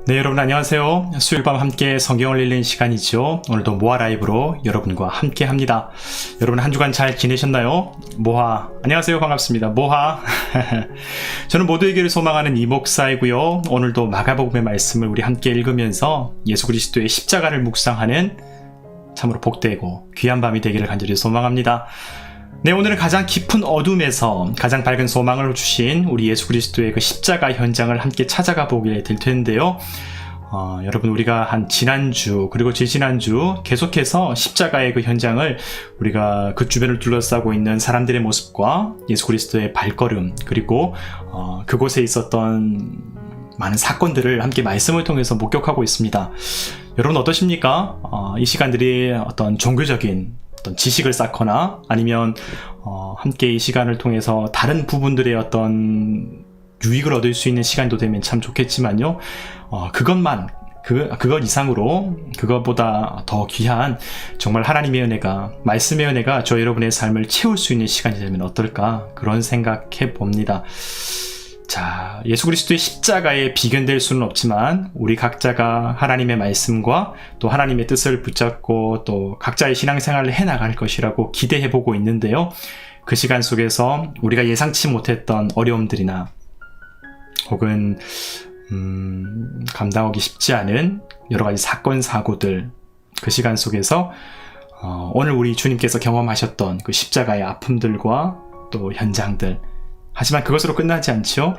네, 여러분 안녕하세요. 수요일 밤 함께 성경을 읽는 시간이죠. 오늘도 모아 라이브로 여러분과 함께 합니다. 여러분 한 주간 잘 지내셨나요? 모아, 안녕하세요. 반갑습니다. 모아. 저는 모두에게를 소망하는 이 목사이고요. 오늘도 마가복음의 말씀을 우리 함께 읽으면서 예수 그리스도의 십자가를 묵상하는 참으로 복되고 귀한 밤이 되기를 간절히 소망합니다. 네, 오늘은 가장 깊은 어둠에서 가장 밝은 소망을 주신 우리 예수 그리스도의 그 십자가 현장을 함께 찾아가 보게 될 텐데요. 여러분 우리가 한 지난주 그리고 지지난주 계속해서 십자가의 그 현장을 우리가 그 주변을 둘러싸고 있는 사람들의 모습과 예수 그리스도의 발걸음 그리고 그곳에 있었던 많은 사건들을 함께 말씀을 통해서 목격하고 있습니다. 여러분 어떠십니까? 이 시간들이 어떤 종교적인 어떤 지식을 쌓거나 아니면 함께 이 시간을 통해서 다른 부분들의 어떤 유익을 얻을 수 있는 시간도 되면 참 좋겠지만요. 그것 이상으로 그것보다 더 귀한 정말 하나님의 은혜가 말씀의 은혜가 저 여러분의 삶을 채울 수 있는 시간이 되면 어떨까 그런 생각해 봅니다. 자, 예수 그리스도의 십자가에 비견될 수는 없지만 우리 각자가 하나님의 말씀과 또 하나님의 뜻을 붙잡고 또 각자의 신앙생활을 해나갈 것이라고 기대해보고 있는데요. 그 시간 속에서 우리가 예상치 못했던 어려움들이나 혹은 감당하기 쉽지 않은 여러 가지 사건, 사고들 그 시간 속에서 오늘 우리 주님께서 경험하셨던 그 십자가의 아픔들과 또 현장들 하지만 그것으로 끝나지 않죠.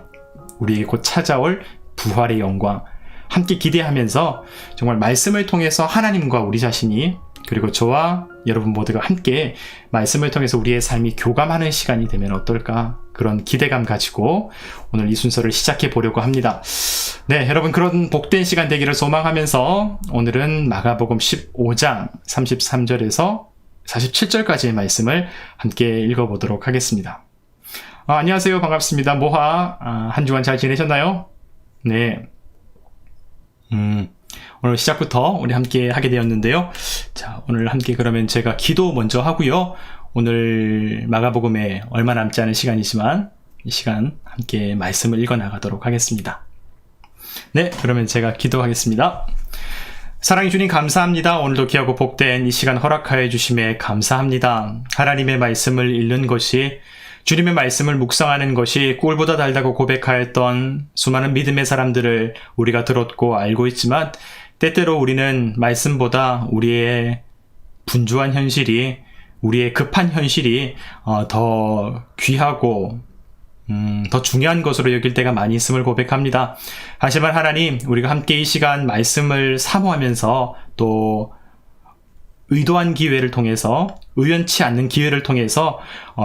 우리에게 곧 찾아올 부활의 영광 함께 기대하면서 정말 말씀을 통해서 하나님과 우리 자신이 그리고 저와 여러분 모두가 함께 말씀을 통해서 우리의 삶이 교감하는 시간이 되면 어떨까 그런 기대감 가지고 오늘 이 순서를 시작해 보려고 합니다. 네, 여러분 그런 복된 시간 되기를 소망하면서 오늘은 마가복음 15장 33절에서 47절까지의 말씀을 함께 읽어보도록 하겠습니다. 안녕하세요. 반갑습니다. 모하. 한 주간 잘 지내셨나요? 네. 오늘 시작부터 우리 함께 하게 되었는데요. 자, 오늘 함께 그러면 제가 기도 먼저 하고요. 오늘 마가복음에 얼마 남지 않은 시간이지만 이 시간 함께 말씀을 읽어 나가도록 하겠습니다. 네, 그러면 제가 기도하겠습니다. 사랑해 주님 감사합니다. 오늘도 귀하고 복된 이 시간 허락하여 주심에 감사합니다. 하나님의 말씀을 읽는 것이 주님의 말씀을 묵상하는 것이 꿀보다 달다고 고백하였던 수많은 믿음의 사람들을 우리가 들었고 알고 있지만 때때로 우리는 말씀보다 우리의 분주한 현실이 우리의 급한 현실이 더 귀하고 더 중요한 것으로 여길 때가 많이 있음을 고백합니다. 하지만 하나님 우리가 함께 이 시간 말씀을 사모하면서 또 의도한 기회를 통해서 의연치 않는 기회를 통해서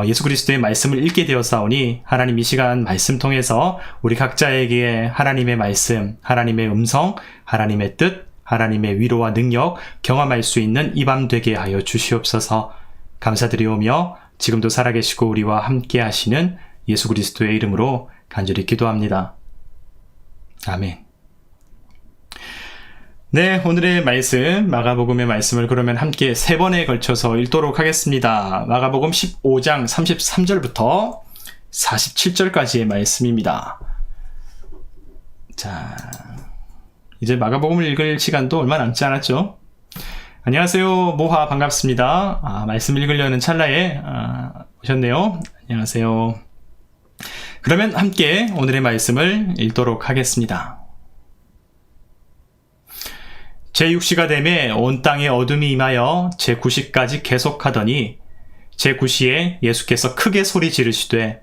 예수 그리스도의 말씀을 읽게 되었사오니 하나님 이 시간 말씀 통해서 우리 각자에게 하나님의 말씀, 하나님의 음성, 하나님의 뜻, 하나님의 위로와 능력 경험할 수 있는 이 밤 되게 하여 주시옵소서. 감사드리오며 지금도 살아계시고 우리와 함께 하시는 예수 그리스도의 이름으로 간절히 기도합니다. 아멘. 네, 오늘의 말씀, 마가복음의 말씀을 그러면 함께 3번에 걸쳐서 읽도록 하겠습니다. 마가복음 15장 33절부터 47절까지의 말씀입니다. 자, 이제 마가복음을 읽을 시간도 얼마 남지 않았죠? 안녕하세요, 모하 반갑습니다. 말씀 읽으려는 찰나에 오셨네요. 안녕하세요. 그러면 함께 오늘의 말씀을 읽도록 하겠습니다. 제6시가 되매 온 땅에 어둠이 임하여 제9시까지 계속하더니 제9시에 예수께서 크게 소리 지르시되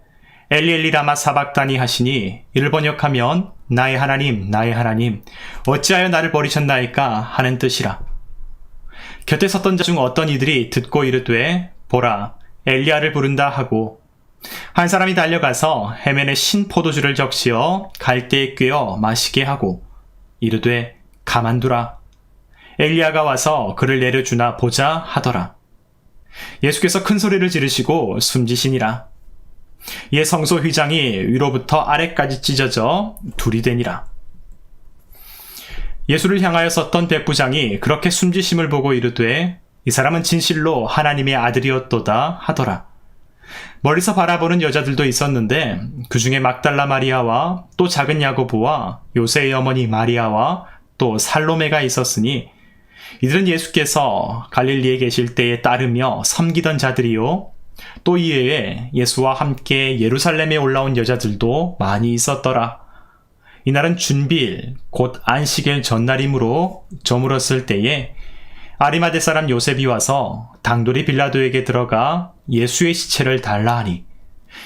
엘리 엘리 라마 사박다니 하시니 이를 번역하면 나의 하나님 나의 하나님 어찌하여 나를 버리셨나이까 하는 뜻이라. 곁에 섰던 자 중 어떤 이들이 듣고 이르되 보라 엘리야를 부른다 하고 한 사람이 달려가서 해면에 신 포도주를 적시어 갈대에 꿰어 마시게 하고 이르되 가만두라 엘리야가 와서 그를 내려주나 보자 하더라. 예수께서 큰 소리를 지르시고 숨지시니라. 이에 성소 휘장이 위로부터 아래까지 찢어져 둘이 되니라. 예수를 향하여 섰던 백부장이 그렇게 숨지심을 보고 이르되 이 사람은 진실로 하나님의 아들이었도다 하더라. 멀리서 바라보는 여자들도 있었는데 그 중에 막달라 마리아와 또 작은 야고보와 요새의 어머니 마리아와 또 살로메가 있었으니 이들은 예수께서 갈릴리에 계실 때에 따르며 섬기던 자들이요 또 이외에 예수와 함께 예루살렘에 올라온 여자들도 많이 있었더라. 이날은 준비일 곧 안식일 전날이므로 저물었을 때에 아리마대 사람 요셉이 와서 당돌이 빌라도에게 들어가 예수의 시체를 달라 하니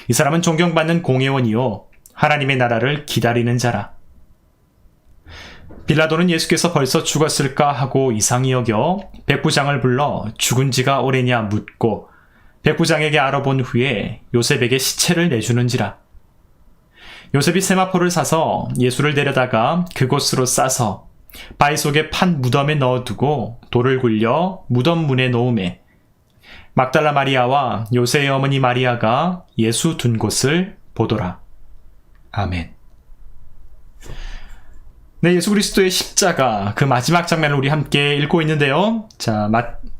이 사람은 존경받는 공회원이요 하나님의 나라를 기다리는 자라. 빌라도는 예수께서 벌써 죽었을까 하고 이상히 여겨 백부장을 불러 죽은 지가 오래냐 묻고 백부장에게 알아본 후에 요셉에게 시체를 내주는지라. 요셉이 세마포를 사서 예수를 데려다가 그곳으로 싸서 바위 속에 판 무덤에 넣어두고 돌을 굴려 무덤 문에 놓음에 막달라 마리아와 요새의 어머니 마리아가 예수 둔 곳을 보더라. 아멘. 네, 예수 그리스도의 십자가 그 마지막 장면을 우리 함께 읽고 있는데요. 자,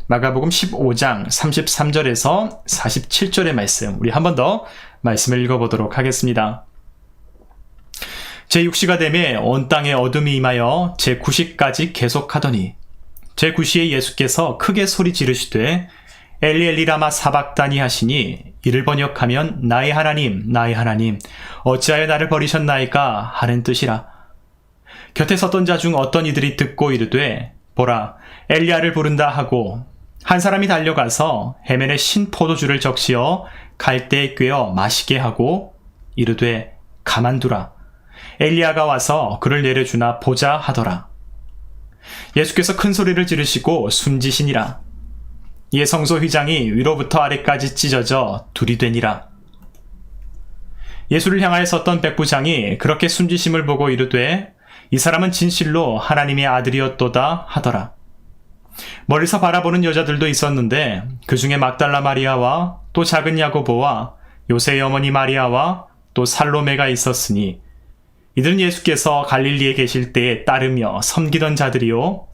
마가복음 15장 33절에서 47절의 말씀 우리 한 번 더 말씀을 읽어보도록 하겠습니다. 제6시가 되매 온 땅에 어둠이 임하여 제9시까지 계속하더니 제9시에 예수께서 크게 소리 지르시되 엘리 엘리 라마 사박다니 하시니 이를 번역하면 나의 하나님 어찌하여 나를 버리셨나이까 하는 뜻이라. 곁에 섰던 자 중 어떤 이들이 듣고 이르되 보라 엘리야를 부른다 하고 한 사람이 달려가서 해면에 신 포도주를 적시어 갈대에 꿰어 마시게 하고 이르되 가만두라 엘리야가 와서 그를 내려주나 보자 하더라. 예수께서 큰 소리를 지르시고 숨지시니라. 이에 성소 휘장이 위로부터 아래까지 찢어져 둘이 되니라. 예수를 향하여 섰던 백부장이 그렇게 숨지심을 보고 이르되 이 사람은 진실로 하나님의 아들이었도다 하더라. 멀리서 바라보는 여자들도 있었는데 그 중에 막달라 마리아와 또 작은 야고보와 요새의 어머니 마리아와 또 살로메가 있었으니 이들은 예수께서 갈릴리에 계실 때에 따르며 섬기던 자들이요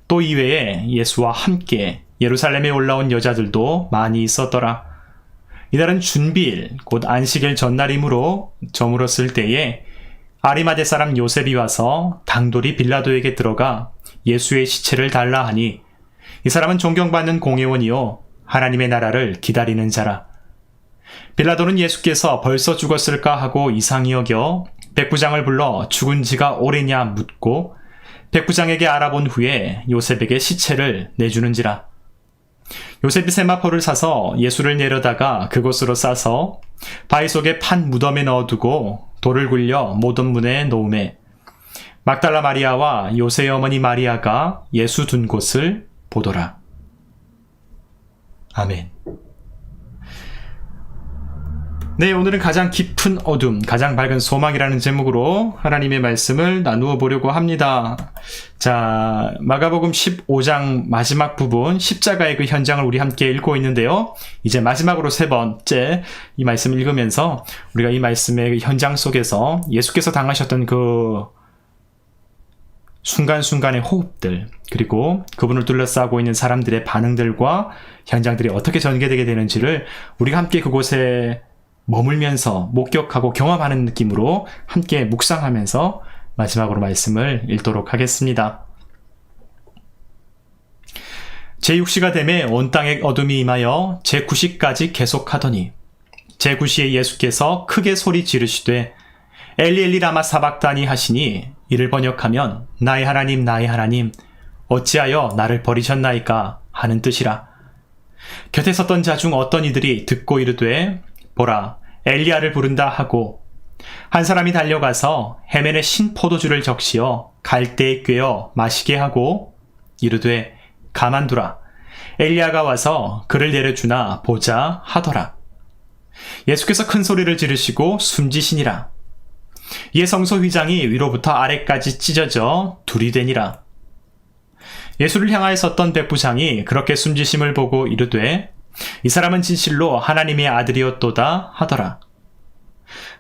또 이외에 예수와 함께 예루살렘에 올라온 여자들도 많이 있었더라. 이날은 준비일 곧 안식일 전날이므로 저물었을 때에 아리마대 사람 요셉이 와서 당돌이 빌라도에게 들어가 예수의 시체를 달라 하니 이 사람은 존경받는 공회원이요 하나님의 나라를 기다리는 자라. 빌라도는 예수께서 벌써 죽었을까 하고 이상히 여겨 백부장을 불러 죽은 지가 오래냐 묻고 백부장에게 알아본 후에 요셉에게 시체를 내주는지라. 요셉이 세마포를 사서 예수를 내려다가 그곳으로 싸서 바위 속에 판 무덤에 넣어두고 돌을 굴려 모든 문에 놓음에 막달라 마리아와 요새의 어머니 마리아가 예수 둔 곳을 보더라. 아멘. 네, 오늘은 가장 깊은 어둠, 가장 밝은 소망이라는 제목으로 하나님의 말씀을 나누어 보려고 합니다. 자, 마가복음 15장 마지막 부분, 십자가의 그 현장을 우리 함께 읽고 있는데요. 이제 마지막으로 세 번째 이 말씀을 읽으면서 우리가 이 말씀의 현장 속에서 예수께서 당하셨던 그 순간순간의 호흡들, 그리고 그분을 둘러싸고 있는 사람들의 반응들과 현장들이 어떻게 전개되게 되는지를 우리가 함께 그곳에 머물면서 목격하고 경험하는 느낌으로 함께 묵상하면서 마지막으로 말씀을 읽도록 하겠습니다. 제6시가 되매 온 땅에 어둠이 임하여 제9시까지 계속하더니 제9시에 예수께서 크게 소리 지르시되 엘리 엘리 라마 사박다니 하시니 이를 번역하면 나의 하나님 어찌하여 나를 버리셨나이까 하는 뜻이라. 곁에 섰던 자 중 어떤 이들이 듣고 이르되 보라 엘리야를 부른다 하고 한 사람이 달려가서 해면에 신 포도주를 적시어 갈대에 꿰어 마시게 하고 이르되 가만두라 엘리야가 와서 그를 내려주나 보자 하더라. 예수께서 큰 소리를 지르시고 숨지시니라. 이에 성소 휘장이 위로부터 아래까지 찢어져 둘이 되니라. 예수를 향하여 섰던 백부장이 그렇게 숨지심을 보고 이르되 이 사람은 진실로 하나님의 아들이었도다 하더라.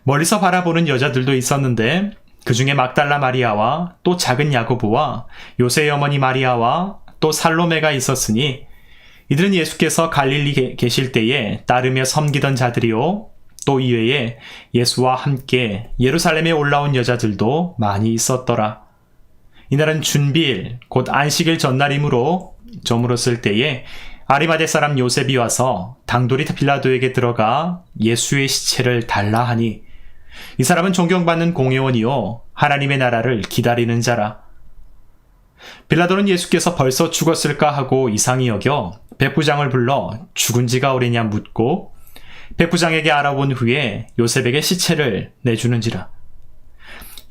멀리서 바라보는 여자들도 있었는데 그 중에 막달라 마리아와 또 작은 야고보와 요새의 어머니 마리아와 또 살로메가 있었으니 이들은 예수께서 갈릴리 계실 때에 따르며 섬기던 자들이요 또 이외에 예수와 함께 예루살렘에 올라온 여자들도 많이 있었더라. 이날은 준비일 곧 안식일 전날이므로 저물었을 때에 아리마대 사람 요셉이 와서 당돌이 빌라도에게 들어가 예수의 시체를 달라 하니 이 사람은 존경받는 공회원이요 하나님의 나라를 기다리는 자라. 빌라도는 예수께서 벌써 죽었을까 하고 이상히 여겨 백부장을 불러 죽은 지가 오래냐 묻고 백부장에게 알아본 후에 요셉에게 시체를 내주는지라.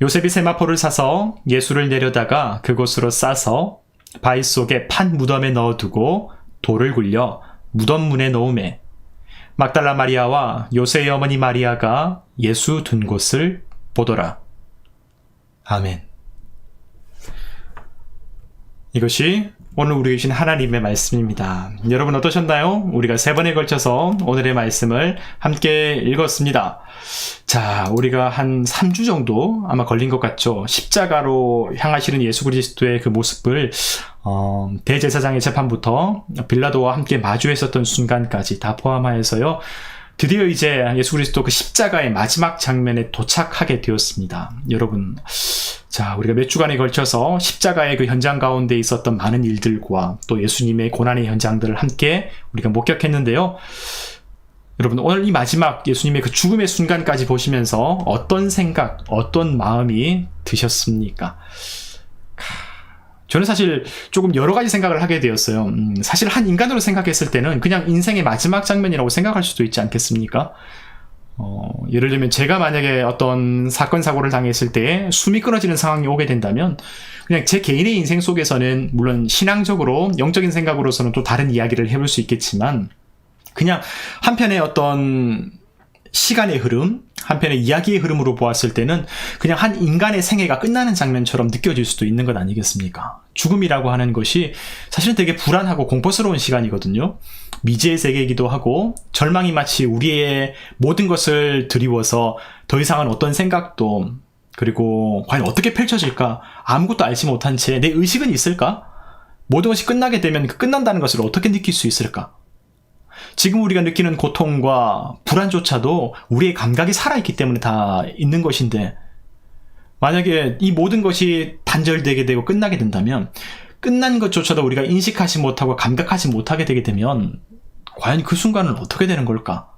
요셉이 세마포를 사서 예수를 내려다가 그곳으로 싸서 바위 속에 판 무덤에 넣어두고 돌을 굴려 무덤 문에 놓음에 막달라 마리아와 요새의 어머니 마리아가 예수 둔 곳을 보더라. 아멘. 이것이 오늘 우리에게 주신 하나님의 말씀입니다. 여러분 어떠셨나요? 우리가 3번에 걸쳐서 오늘의 말씀을 함께 읽었습니다. 자, 우리가 한 3주 정도 아마 걸린 것 같죠? 십자가로 향하시는 예수 그리스도의 그 모습을 대제사장의 재판부터 빌라도와 함께 마주했었던 순간까지 다 포함하여서요. 드디어 이제 예수 그리스도 그 십자가의 마지막 장면에 도착하게 되었습니다. 여러분, 자, 우리가 몇 주간에 걸쳐서 십자가의 그 현장 가운데 있었던 많은 일들과 또 예수님의 고난의 현장들을 함께 우리가 목격했는데요. 여러분, 오늘 이 마지막 예수님의 그 죽음의 순간까지 보시면서 어떤 생각, 어떤 마음이 드셨습니까? 저는 사실 조금 여러 가지 생각을 하게 되었어요. 사실 한 인간으로 생각했을 때는 그냥 인생의 마지막 장면이라고 생각할 수도 있지 않겠습니까? 예를 들면 제가 만약에 어떤 사건, 사고를 당했을 때 숨이 끊어지는 상황이 오게 된다면 그냥 제 개인의 인생 속에서는 물론 신앙적으로, 영적인 생각으로서는 또 다른 이야기를 해볼 수 있겠지만 그냥 한편의 어떤 시간의 흐름, 한편의 이야기의 흐름으로 보았을 때는 그냥 한 인간의 생애가 끝나는 장면처럼 느껴질 수도 있는 것 아니겠습니까? 죽음이라고 하는 것이 사실은 되게 불안하고 공포스러운 시간이거든요. 미지의 세계이기도 하고 절망이 마치 우리의 모든 것을 드리워서 더 이상은 어떤 생각도 그리고 과연 어떻게 펼쳐질까 아무것도 알지 못한 채 내 의식은 있을까? 모든 것이 끝나게 되면 그 끝난다는 것을 어떻게 느낄 수 있을까? 지금 우리가 느끼는 고통과 불안조차도 우리의 감각이 살아있기 때문에 다 있는 것인데 만약에 이 모든 것이 단절되게 되고 끝나게 된다면 끝난 것조차도 우리가 인식하지 못하고 감각하지 못하게 되게 되면 과연 그 순간은 어떻게 되는 걸까?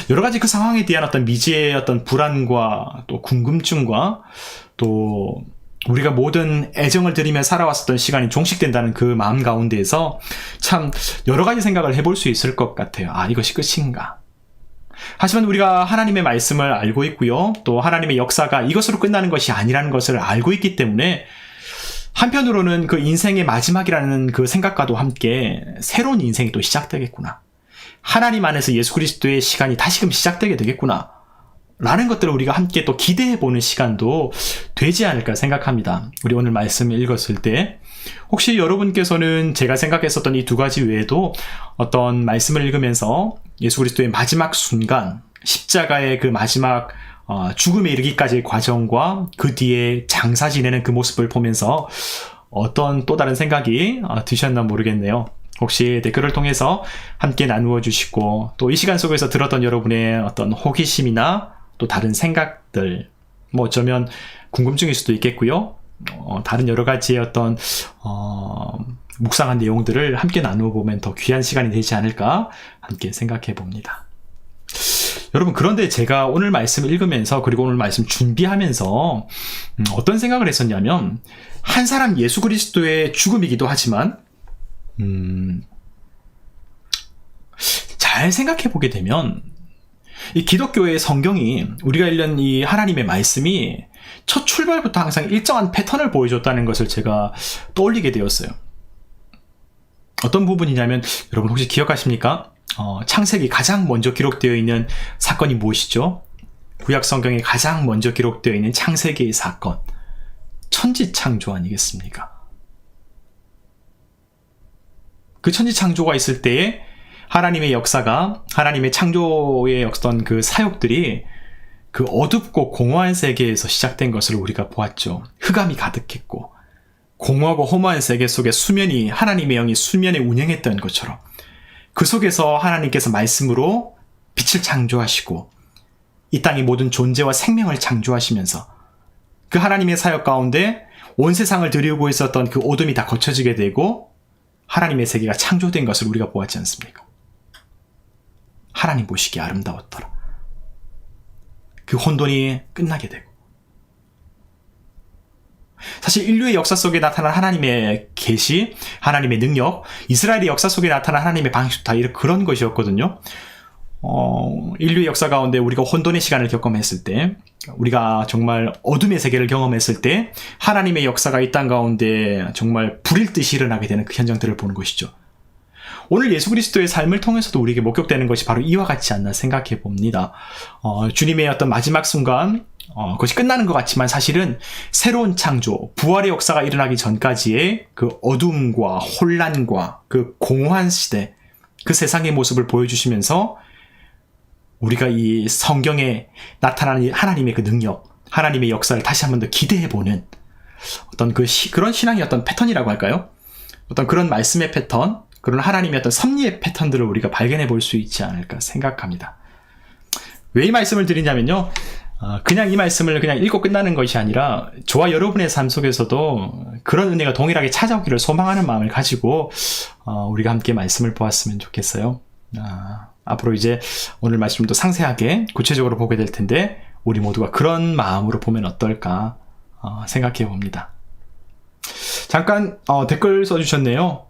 여러 가지 그 상황에 대한 어떤 미지의 어떤 불안과 또 궁금증과 또 우리가 모든 애정을 들이며 살아왔었던 시간이 종식된다는 그 마음 가운데에서 참 여러 가지 생각을 해볼 수 있을 것 같아요. 아, 이것이 끝인가? 하지만 우리가 하나님의 말씀을 알고 있고요. 또 하나님의 역사가 이것으로 끝나는 것이 아니라는 것을 알고 있기 때문에 한편으로는 그 인생의 마지막이라는 그 생각과도 함께 새로운 인생이 또 시작되겠구나. 하나님 안에서 예수 그리스도의 시간이 다시금 시작되게 되겠구나. 라는 것들을 우리가 함께 또 기대해보는 시간도 되지 않을까 생각합니다. 우리 오늘 말씀을 읽었을 때 혹시 여러분께서는 제가 생각했었던 이 두 가지 외에도 어떤 말씀을 읽으면서 예수 그리스도의 마지막 순간, 십자가의 그 마지막 죽음에 이르기까지의 과정과 그 뒤에 장사 지내는 그 모습을 보면서 어떤 또 다른 생각이 드셨나 모르겠네요. 혹시 댓글을 통해서 함께 나누어 주시고 또 이 시간 속에서 들었던 여러분의 어떤 호기심이나 또 다른 생각들, 뭐 어쩌면 궁금증일 수도 있겠고요. 다른 여러 가지의 어떤 묵상한 내용들을 함께 나누어 보면 더 귀한 시간이 되지 않을까 함께 생각해 봅니다. 여러분, 그런데 제가 오늘 말씀 읽으면서 그리고 오늘 말씀 준비하면서 어떤 생각을 했었냐면 한 사람 예수 그리스도의 죽음이기도 하지만 잘 생각해 보게 되면 이 기독교의 성경이 우리가 읽는 이 하나님의 말씀이 첫 출발부터 항상 일정한 패턴을 보여줬다는 것을 제가 떠올리게 되었어요. 어떤 부분이냐면 여러분 혹시 기억하십니까? 창세기 가장 먼저 기록되어 있는 사건이 무엇이죠? 구약 성경에 가장 먼저 기록되어 있는 창세기의 사건, 천지창조 아니겠습니까? 그 천지창조가 있을 때에 하나님의 역사가, 하나님의 창조의 어떤 그 사역들이 그 어둡고 공허한 세계에서 시작된 것을 우리가 보았죠. 흑암이 가득했고 공허하고 허무한 세계 속에 하나님의 영이 수면에 운행했던 것처럼 그 속에서 하나님께서 말씀으로 빛을 창조하시고 이 땅의 모든 존재와 생명을 창조하시면서 그 하나님의 사역 가운데 온 세상을 들이우고 있었던 그 어둠이 다 거쳐지게 되고 하나님의 세계가 창조된 것을 우리가 보았지 않습니까? 하나님 보시기에 아름다웠더라. 그 혼돈이 끝나게 되고 사실 인류의 역사 속에 나타난 하나님의 계시, 하나님의 능력, 이스라엘의 역사 속에 나타난 하나님의 방식 다 그런 것이었거든요. 인류의 역사 가운데 우리가 혼돈의 시간을 경험했을 때, 우리가 정말 어둠의 세계를 경험했을 때 하나님의 역사가 이 땅 가운데 정말 불일 듯이 일어나게 되는 그 현장들을 보는 것이죠. 오늘 예수 그리스도의 삶을 통해서도 우리에게 목격되는 것이 바로 이와 같지 않나 생각해 봅니다. 주님의 어떤 마지막 순간, 그것이 끝나는 것 같지만 사실은 새로운 창조, 부활의 역사가 일어나기 전까지의 그 어둠과 혼란과 그 공허한 시대, 그 세상의 모습을 보여주시면서 우리가 이 성경에 나타나는 하나님의 그 능력, 하나님의 역사를 다시 한 번 더 기대해보는 어떤 그런 신앙의 어떤 패턴이라고 할까요? 어떤 그런 말씀의 패턴, 그런 하나님의 어떤 섭리의 패턴들을 우리가 발견해 볼 수 있지 않을까 생각합니다. 왜 이 말씀을 드리냐면요. 그냥 이 말씀을 그냥 읽고 끝나는 것이 아니라 저와 여러분의 삶 속에서도 그런 은혜가 동일하게 찾아오기를 소망하는 마음을 가지고 우리가 함께 말씀을 보았으면 좋겠어요. 앞으로 이제 오늘 말씀을 더 상세하게 구체적으로 보게 될 텐데 우리 모두가 그런 마음으로 보면 어떨까 생각해 봅니다. 잠깐 댓글 써주셨네요.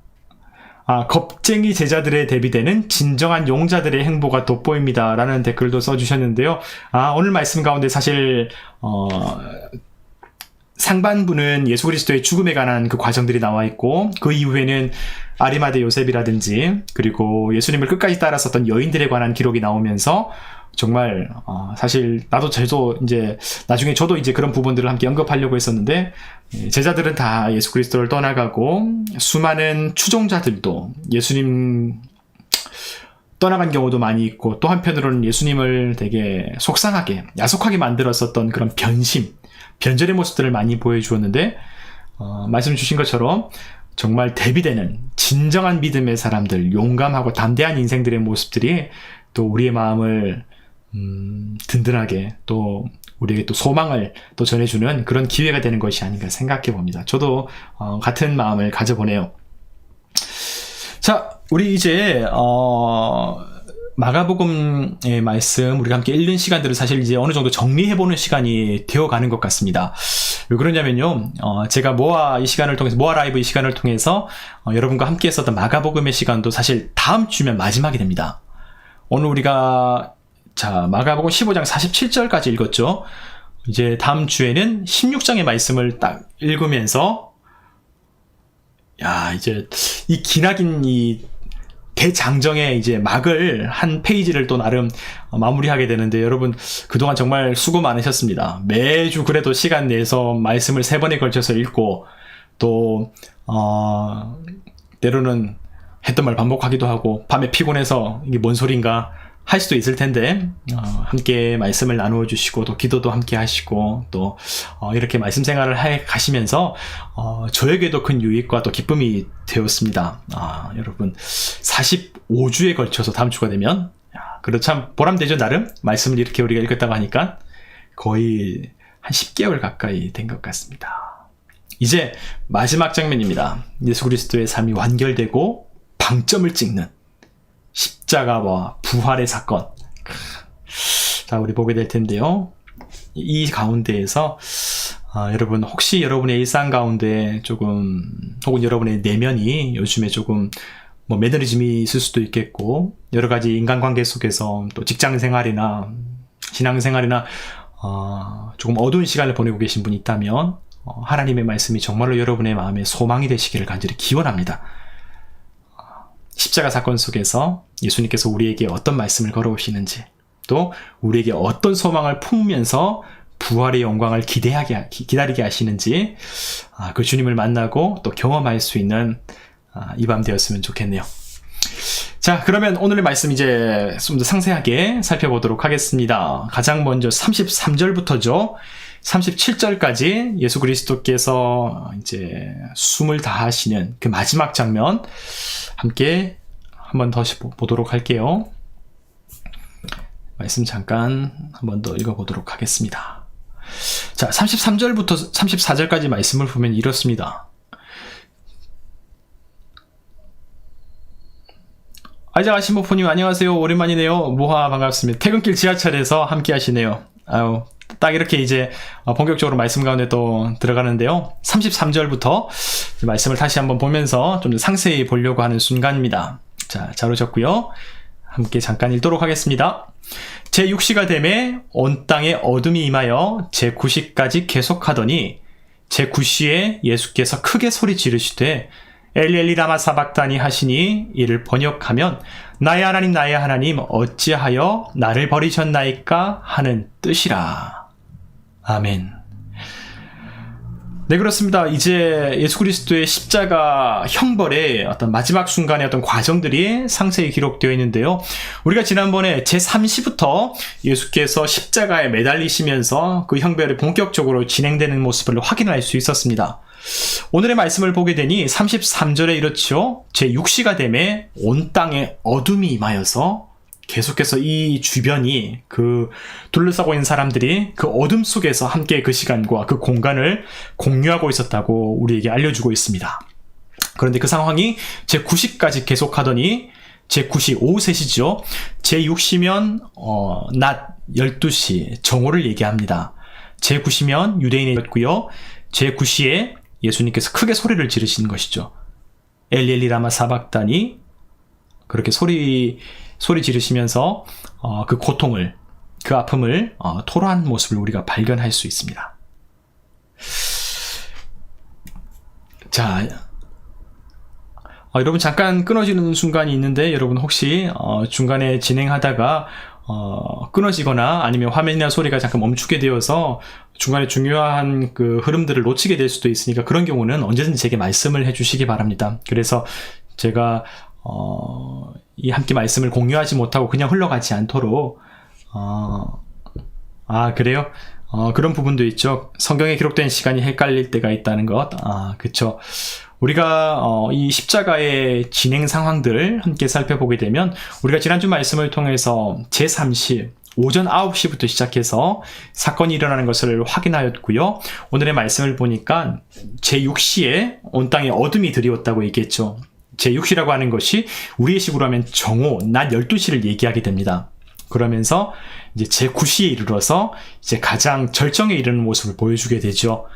겁쟁이 제자들에 대비되는 진정한 용자들의 행보가 돋보입니다. 라는 댓글도 써주셨는데요. 오늘 말씀 가운데 사실 상반부는 예수 그리스도의 죽음에 관한 그 과정들이 나와 있고 그 이후에는 아리마대 요셉이라든지 그리고 예수님을 끝까지 따랐었던 여인들에 관한 기록이 나오면서 정말 사실 저도 이제 나중에 저도 이제 그런 부분들을 함께 언급하려고 했었는데 제자들은 다 예수 그리스도를 떠나가고 수많은 추종자들도 예수님 떠나간 경우도 많이 있고 또 한편으로는 예수님을 되게 속상하게 야속하게 만들었었던 그런 변절의 모습들을 많이 보여주었는데 말씀 주신 것처럼 정말 대비되는 진정한 믿음의 사람들, 용감하고 담대한 인생들의 모습들이 또 우리의 마음을 든든하게 또 우리에게 또 소망을 또 전해주는 그런 기회가 되는 것이 아닌가 생각해 봅니다. 저도 같은 마음을 가져보네요. 자, 우리 이제 마가복음의 말씀 우리가 함께 읽는 시간들을 사실 이제 어느 정도 정리해보는 시간이 되어가는 것 같습니다. 왜 그러냐면요, 제가 모아 라이브 이 시간을 통해서 여러분과 함께 했었던 마가복음의 시간도 사실 다음 주면 마지막이 됩니다. 오늘 우리가 마가복음 15장 47절까지 읽었죠. 이제 다음 주에는 16장의 말씀을 딱 읽으면서 이제 이 기나긴 이 대장정의 이제 막을 한 페이지를 또 나름 마무리하게 되는데 여러분 그동안 정말 수고 많으셨습니다. 매주 그래도 시간 내서 말씀을 3번에 걸쳐서 읽고 또 때로는 했던 말 반복하기도 하고 밤에 피곤해서 이게 뭔 소린가 할 수도 있을 텐데 함께 말씀을 나누어 주시고 또 기도도 함께 하시고 또 이렇게 말씀 생활을 가시면서 저에게도 큰 유익과 또 기쁨이 되었습니다. 여러분 45주에 걸쳐서 다음 주가 되면 그래도 참 보람되죠. 나름 말씀을 이렇게 우리가 읽었다고 하니까 거의 한 10개월 가까이 된 것 같습니다. 이제 마지막 장면입니다. 예수 그리스도의 삶이 완결되고 방점을 찍는 십자가와 부활의 사건. 자, 우리 보게 될 텐데요. 이 가운데에서 여러분 혹시 여러분의 일상 가운데 조금 혹은 여러분의 내면이 요즘에 조금 매너리즘이 있을 수도 있겠고 여러 가지 인간관계 속에서 또 직장생활이나 신앙생활이나 조금 어두운 시간을 보내고 계신 분이 있다면 하나님의 말씀이 정말로 여러분의 마음에 소망이 되시기를 간절히 기원합니다. 십자가 사건 속에서 예수님께서 우리에게 어떤 말씀을 걸어오시는지 또 우리에게 어떤 소망을 품으면서 부활의 영광을 기다리게 하시는지 그 주님을 만나고 또 경험할 수 있는 이 밤 되었으면 좋겠네요. 자, 그러면 오늘의 말씀 이제 좀 더 상세하게 살펴보도록 하겠습니다. 가장 먼저 33절부터죠. 37절까지 예수 그리스도께서 이제 숨을 다하시는 그 마지막 장면 함께 한번 더 보도록 할게요. 말씀 잠깐 한번 더 읽어보도록 하겠습니다. 자, 33절부터 34절까지 말씀을 보면 이렇습니다. 아이작 아시모포님 안녕하세요. 오랜만이네요. 모하 반갑습니다. 퇴근길 지하철에서 함께 하시네요. 아유, 딱 이렇게 이제 본격적으로 말씀 가운데 또 들어가는데요. 33절부터 말씀을 다시 한번 보면서 좀 상세히 보려고 하는 순간입니다. 자, 잘 오셨고요. 함께 잠깐 읽도록 하겠습니다. 제6시가 되매 온 땅에 어둠이 임하여 제9시까지 계속하더니 제9시에 예수께서 크게 소리 지르시되 엘리 엘리 라마 사박다니 하시니 이를 번역하면 나의 하나님 어찌하여 나를 버리셨나이까 하는 뜻이라. 아멘. 네, 그렇습니다. 이제 예수 그리스도의 십자가 형벌의 어떤 마지막 순간의 어떤 과정들이 상세히 기록되어 있는데요. 우리가 지난번에 제3시부터 예수께서 십자가에 매달리시면서 그 형벌이 본격적으로 진행되는 모습을 확인할 수 있었습니다. 오늘의 말씀을 보게 되니 33절에 이렇죠. 제6시가 되매 온 땅에 어둠이 임하여서 계속해서 이 주변이 그 둘러싸고 있는 사람들이 그 어둠 속에서 함께 그 시간과 그 공간을 공유하고 있었다고 우리에게 알려주고 있습니다. 그런데 그 상황이 제9시까지 계속하더니 제9시 오후 3시죠. 제6시면 낮 12시 정오를 얘기합니다. 제9시면 유대인이었고요. 제9시에 예수님께서 크게 소리를 지르시는 것이죠. 엘리 엘리 라마 사박다니, 그렇게 소리 지르시면서 그 고통을, 그 아픔을 토로한 모습을 우리가 발견할 수 있습니다. 자, 여러분 잠깐 끊어지는 순간이 있는데 여러분 혹시 중간에 진행하다가 끊어지거나 아니면 화면이나 소리가 잠깐 멈추게 되어서 중간에 중요한 그 흐름들을 놓치게 될 수도 있으니까 그런 경우는 언제든지 제게 말씀을 해주시기 바랍니다. 그래서 제가 이 함께 말씀을 공유하지 못하고 그냥 흘러가지 않도록 그래요? 그런 부분도 있죠. 성경에 기록된 시간이 헷갈릴 때가 있다는 것. 그쵸. 우리가 이 십자가의 진행 상황들을 함께 살펴보게 되면 우리가 지난주 말씀을 통해서 제3시 오전 9시부터 시작해서 사건이 일어나는 것을 확인하였고요. 오늘의 말씀을 보니까 제6시에 온 땅에 어둠이 들이웠다고 얘기했죠. 제6시라고 하는 것이 우리의 식으로 하면 정오, 낮 12시를 얘기하게 됩니다. 그러면서 이제 제9시에 이르러서 이제 가장 절정에 이르는 모습을 보여주게 되죠.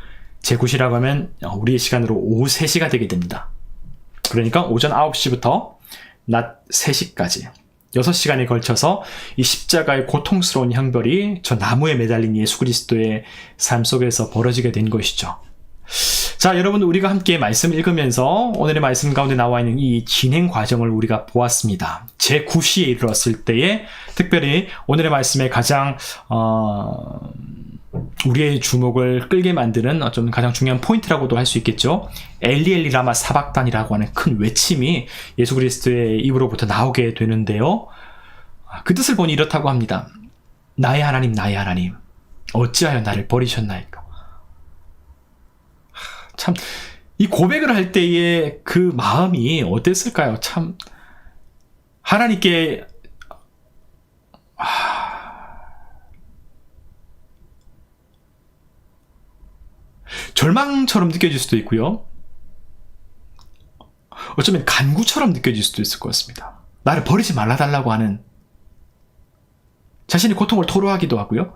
제9시라고 하면 우리의 시간으로 오후 3시가 되게 됩니다. 그러니까 오전 9시부터 낮 3시까지 6시간에 걸쳐서 이 십자가의 고통스러운 형벌이 저 나무에 매달린 예수 그리스도의 삶 속에서 벌어지게 된 것이죠. 자, 여러분, 우리가 함께 말씀 읽으면서 오늘의 말씀 가운데 나와 있는 이 진행 과정을 우리가 보았습니다. 제9시에 이르렀을 때에 특별히 오늘의 말씀에 가장 우리의 주목을 끌게 만드는 좀 가장 중요한 포인트라고도 할 수 있겠죠. 엘리 엘리 라마 사박단이라고 하는 큰 외침이 예수 그리스도의 입으로부터 나오게 되는데요. 그 뜻을 보니 이렇다고 합니다. 나의 하나님 어찌하여 나를 버리셨나이까. 참, 이 고백을 할 때의 그 마음이 어땠을까요? 참, 하나님께 절망처럼 느껴질 수도 있고요. 어쩌면 간구처럼 느껴질 수도 있을 것 같습니다. 나를 버리지 말아달라고 하는, 자신의 고통을 토로하기도 하고요.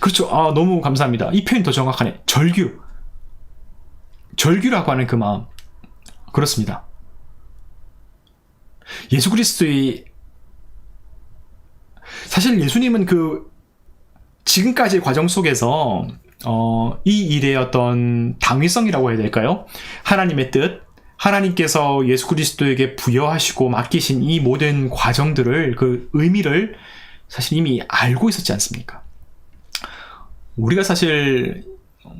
그렇죠. 너무 감사합니다. 이 표현이 더 정확하네. 절규라고 하는 그 마음. 그렇습니다. 예수 그리스도의, 사실 예수님은 지금까지의 과정 속에서 이 일의 어떤 당위성이라고 해야 될까요? 하나님의 뜻, 하나님께서 예수 그리스도에게 부여하시고 맡기신 이 모든 과정들을, 그 의미를 사실 이미 알고 있었지 않습니까? 우리가 사실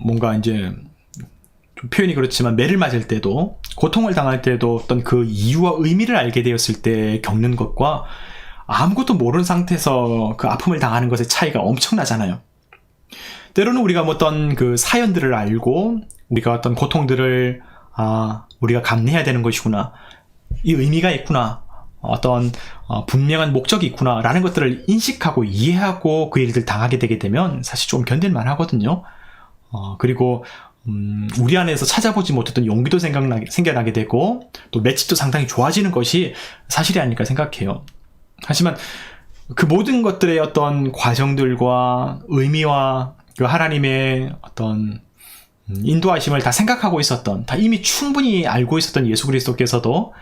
뭔가 이제 좀 표현이 그렇지만 매를 맞을 때도, 고통을 당할 때도 어떤 그 이유와 의미를 알게 되었을 때 겪는 것과 아무것도 모르는 상태에서 그 아픔을 당하는 것의 차이가 엄청나잖아요. 때로는 우리가 어떤 그 사연들을 알고 우리가 어떤 고통들을 우리가 감내해야 되는 것이구나, 이 의미가 있구나, 어떤 분명한 목적이 있구나 라는 것들을 인식하고 이해하고 그 일들 당하게 되게 되면 사실 좀 견딜만 하거든요. 그리고 우리 안에서 찾아보지 못했던 용기도 생겨나게 되고 또 맷집도 상당히 좋아지는 것이 사실이 아닐까 생각해요. 하지만 그 모든 것들의 어떤 과정들과 의미와 그 하나님의 어떤 인도하심을 다 생각하고 있었던, 다 이미 충분히 알고 있었던 예수 그리스도께서도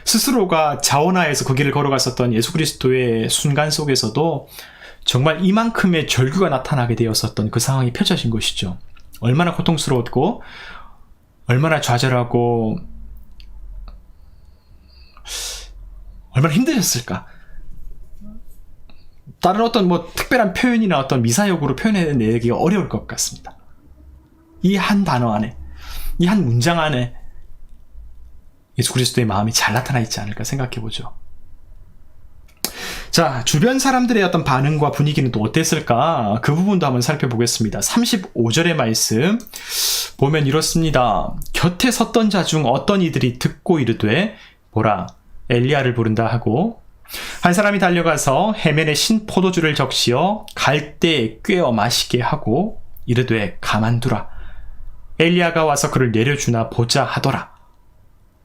스스로가 자원하에서 그 길을 걸어갔었던 예수 그리스도의 순간 속에서도 정말 이만큼의 절규가 나타나게 되었었던 그 상황이 펼쳐진 것이죠. 얼마나 고통스러웠고 얼마나 좌절하고 얼마나 힘드셨을까. 다른 어떤 특별한 표현이나 어떤 미사역으로 표현해내기가 어려울 것 같습니다. 이 한 단어 안에, 이 한 문장 안에 예수 그리스도의 마음이 잘 나타나 있지 않을까 생각해보죠. 자, 주변 사람들의 어떤 반응과 분위기는 또 어땠을까? 그 부분도 한번 살펴보겠습니다. 35절의 말씀 보면 이렇습니다. 곁에 섰던 자 중 어떤 이들이 듣고 이르되 보라, 엘리야를 부른다 하고, 한 사람이 달려가서 해면에 신 포도주를 적시어 갈대에 꿰어 마시게 하고 이르되 가만두라, 엘리야가 와서 그를 내려주나 보자 하더라.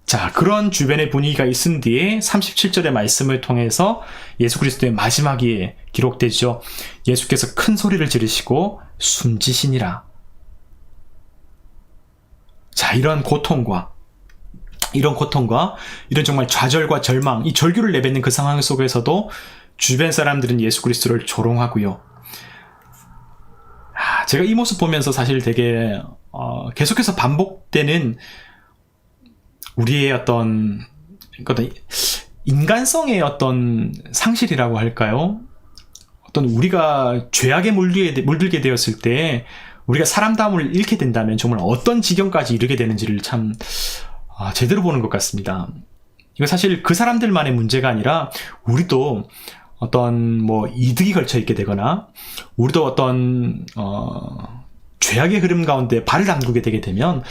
자, 그런 주변의 분위기가 있은 뒤에 37절의 말씀을 통해서 예수 그리스도의 마지막이 기록되죠. 예수께서 큰 소리를 지르시고 숨지시니라. 자, 이런 고통과 이런 정말 좌절과 절망, 이 절규를 내뱉는 그 상황 속에서도 주변 사람들은 예수 그리스도를 조롱하고요. 제가 이 모습 보면서 사실 되게 계속해서 반복되는 우리의 어떤 인간성의 어떤 상실이라고 할까요? 어떤 우리가 죄악에 물들게 되었을 때 우리가 사람다움을 잃게 된다면 정말 어떤 지경까지 이르게 되는지를 참 제대로 보는 것 같습니다. 이거 사실 그 사람들만의 문제가 아니라 우리도 어떤 이득이 걸쳐 있게 되거나 우리도 어떤 죄악의 흐름 가운데 발을 담그게 되게 되면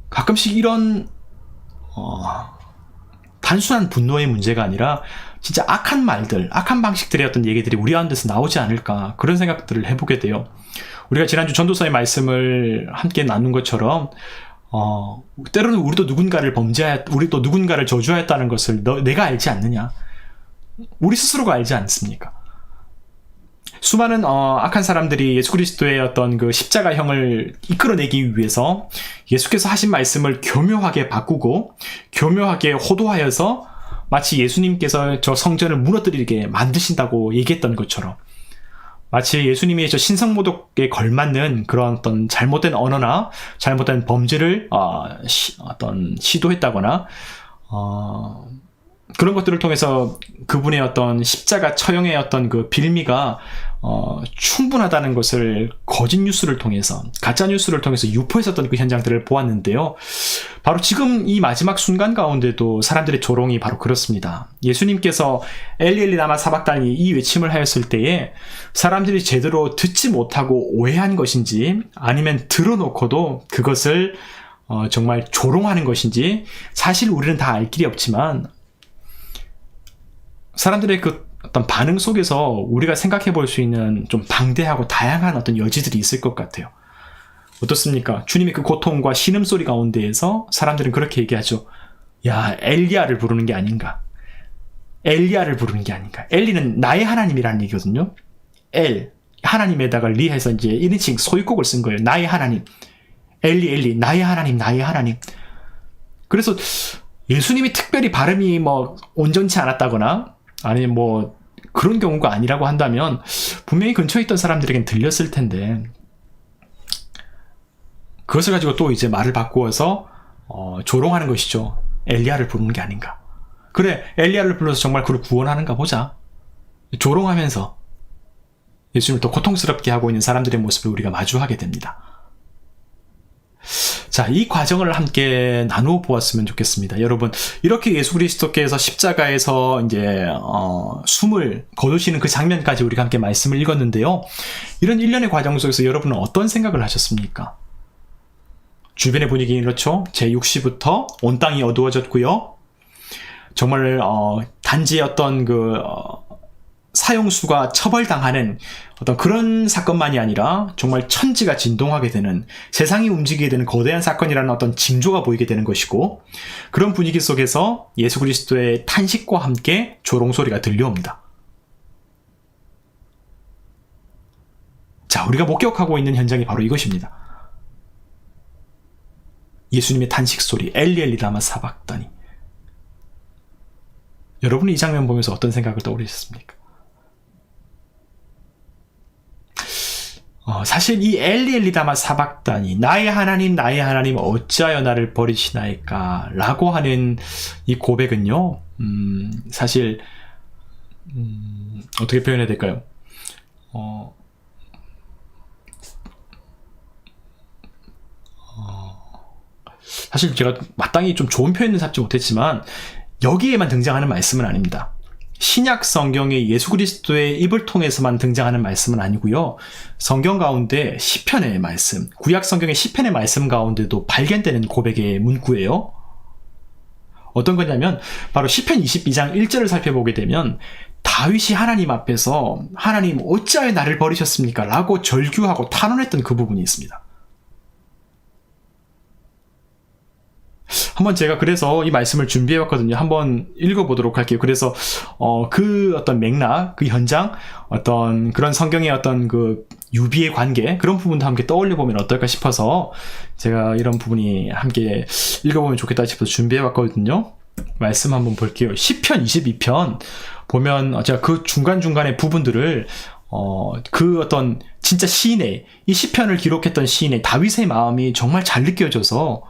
가끔씩 이런 단순한 분노의 문제가 아니라 진짜 악한 말들, 악한 방식들의 어떤 얘기들이 우리 가운데서 나오지 않을까, 그런 생각들을 해보게 돼요. 우리가 지난주 전도서의 말씀을 함께 나눈 것처럼 때로는 우리도 누군가를 저주하였다는 것을 내가 알지 않느냐, 우리 스스로가 알지 않습니까? 수많은 악한 사람들이 예수 그리스도의 어떤 그 십자가형을 이끌어내기 위해서 예수께서 하신 말씀을 교묘하게 바꾸고 교묘하게 호도하여서 마치 예수님께서 저 성전을 무너뜨리게 만드신다고 얘기했던 것처럼, 마치 예수님이 저 신성모독에 걸맞는 그런 어떤 잘못된 언어나 잘못된 범죄를 시도했다거나 그런 것들을 통해서 그분의 어떤 십자가 처형의 어떤 그 빌미가 충분하다는 것을 거짓 뉴스를 통해서, 가짜 뉴스를 통해서 유포했었던 그 현장들을 보았는데요. 바로 지금 이 마지막 순간 가운데도 사람들의 조롱이 바로 그렇습니다. 예수님께서 엘리 엘리 라마 사박다니 이 외침을 하였을 때에 사람들이 제대로 듣지 못하고 오해한 것인지 아니면 들어놓고도 그것을 정말 조롱하는 것인지 사실 우리는 다 알 길이 없지만 사람들의 그 어떤 반응 속에서 우리가 생각해 볼 수 있는 좀 방대하고 다양한 어떤 여지들이 있을 것 같아요. 어떻습니까? 주님의 그 고통과 신음소리 가운데에서 사람들은 그렇게 얘기하죠. 야, 엘리야를 부르는 게 아닌가. 엘리야를 부르는 게 아닌가. 엘리는 나의 하나님이라는 얘기거든요. 하나님에다가 리해서 이제 1인칭 소유곡을 쓴 거예요. 나의 하나님. 엘리, 나의 하나님, 나의 하나님. 그래서 예수님이 특별히 발음이 온전치 않았다거나 아니면 그런 경우가 아니라고 한다면 분명히 근처에 있던 사람들에겐 들렸을 텐데, 그것을 가지고 또 이제 말을 바꾸어서 조롱하는 것이죠. 엘리야를 부르는 게 아닌가. 그래, 엘리야를 불러서 정말 그를 구원하는가 보자. 조롱하면서 예수님을 더 고통스럽게 하고 있는 사람들의 모습을 우리가 마주하게 됩니다. 자, 이 과정을 함께 나누어 보았으면 좋겠습니다. 여러분, 이렇게 예수 그리스도께서 십자가에서 이제 숨을 거두시는 그 장면까지 우리가 함께 말씀을 읽었는데요. 이런 일련의 과정 속에서 여러분은 어떤 생각을 하셨습니까? 주변의 분위기는 그렇죠. 제6시부터 온 땅이 어두워졌고요. 정말 단지 어떤 사형수가 처벌당하는 어떤 그런 사건만이 아니라 정말 천지가 진동하게 되는, 세상이 움직이게 되는 거대한 사건이라는 어떤 징조가 보이게 되는 것이고, 그런 분위기 속에서 예수 그리스도의 탄식과 함께 조롱소리가 들려옵니다. 자, 우리가 목격하고 있는 현장이 바로 이것입니다. 예수님의 탄식소리, 엘리 엘리 라마 사박다니. 여러분은 이 장면 보면서 어떤 생각을 떠올리셨습니까? 사실 이 엘리 엘리 라마 사박다니, 나의 하나님 어찌하여 나를 버리시나이까 라고 하는 이 고백은요, 사실 어떻게 표현해야 될까요? 사실 제가 마땅히 좀 좋은 표현을 잡지 못했지만 여기에만 등장하는 말씀은 아닙니다. 신약 성경의 예수 그리스도의 입을 통해서만 등장하는 말씀은 아니고요. 성경 가운데 시편의 말씀, 구약 성경의 시편의 말씀 가운데도 발견되는 고백의 문구예요. 어떤 거냐면 바로 시편 22장 1절을 살펴보게 되면 다윗이 하나님 앞에서 하나님 어찌하여 나를 버리셨습니까? 라고 절규하고 탄원했던 그 부분이 있습니다. 한번 제가 그래서 이 말씀을 준비해왔거든요. 한번 읽어보도록 할게요. 그래서 그 어떤 맥락, 그 현장, 어떤 그런 성경의 어떤 그 유비의 관계, 그런 부분도 함께 떠올려보면 어떨까 싶어서 제가 이런 부분이 함께 읽어보면 좋겠다 싶어서 준비해왔거든요. 말씀 한번 볼게요. 시편 22편 보면 제가 그 중간중간의 부분들을 그 어떤 진짜 시인의, 이 시편을 기록했던 시인의 다윗의 마음이 정말 잘 느껴져서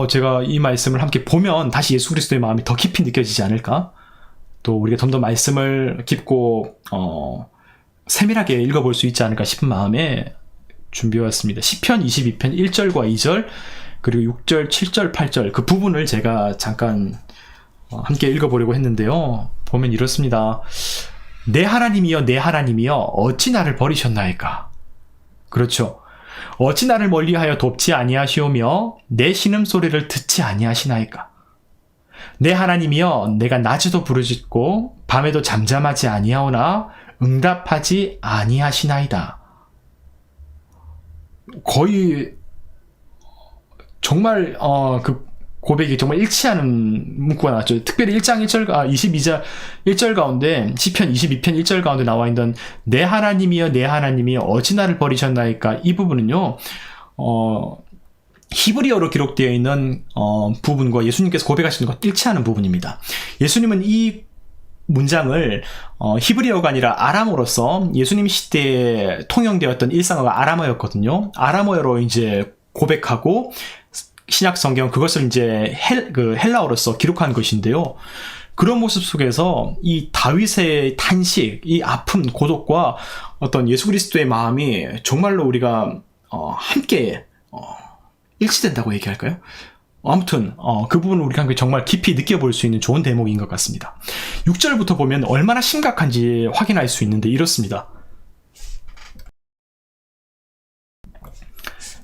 제가 이 말씀을 함께 보면 다시 예수 그리스도의 마음이 더 깊이 느껴지지 않을까? 또 우리가 좀 더 말씀을 깊고 세밀하게 읽어볼 수 있지 않을까 싶은 마음에 준비해왔습니다. 시편 22편 1절과 2절 그리고 6절, 7절, 8절 그 부분을 제가 잠깐 함께 읽어보려고 했는데요. 보면 이렇습니다. 내 하나님이여 내 하나님이여 어찌 나를 버리셨나이까? 그렇죠. 어찌 나를 멀리하여 돕지 아니하시오며 내 신음소리를 듣지 아니하시나이까? 내 하나님이여 내가 낮에도 부르짖고 밤에도 잠잠하지 아니하오나 응답하지 아니하시나이다. 거의 정말 그 고백이 정말 일치하는 문구가 나왔죠. 특별히 1장 22절 1절 가운데 시편 22편 1절 가운데 나와 있는 내 하나님이여 내 하나님이여 어찌 나를 버리셨나이까? 이 부분은요. 히브리어로 기록되어 있는 부분과 예수님께서 고백하시는 것과 일치하는 부분입니다. 예수님은 이 문장을 히브리어가 아니라 아람어로서 예수님 시대에 통용되었던 일상어가 아람어였거든요. 아람어로 이제 고백하고 신약 성경 그것을 이제 헬라어로서 기록한 것인데요. 그런 모습 속에서 이 다윗의 탄식, 이 아픔, 고독과 어떤 예수 그리스도의 마음이 정말로 우리가 함께 일치된다고 얘기할까요? 아무튼 그 부분을 우리가 함께 정말 깊이 느껴볼 수 있는 좋은 대목인 것 같습니다. 6절부터 보면 얼마나 심각한지 확인할 수 있는데 이렇습니다.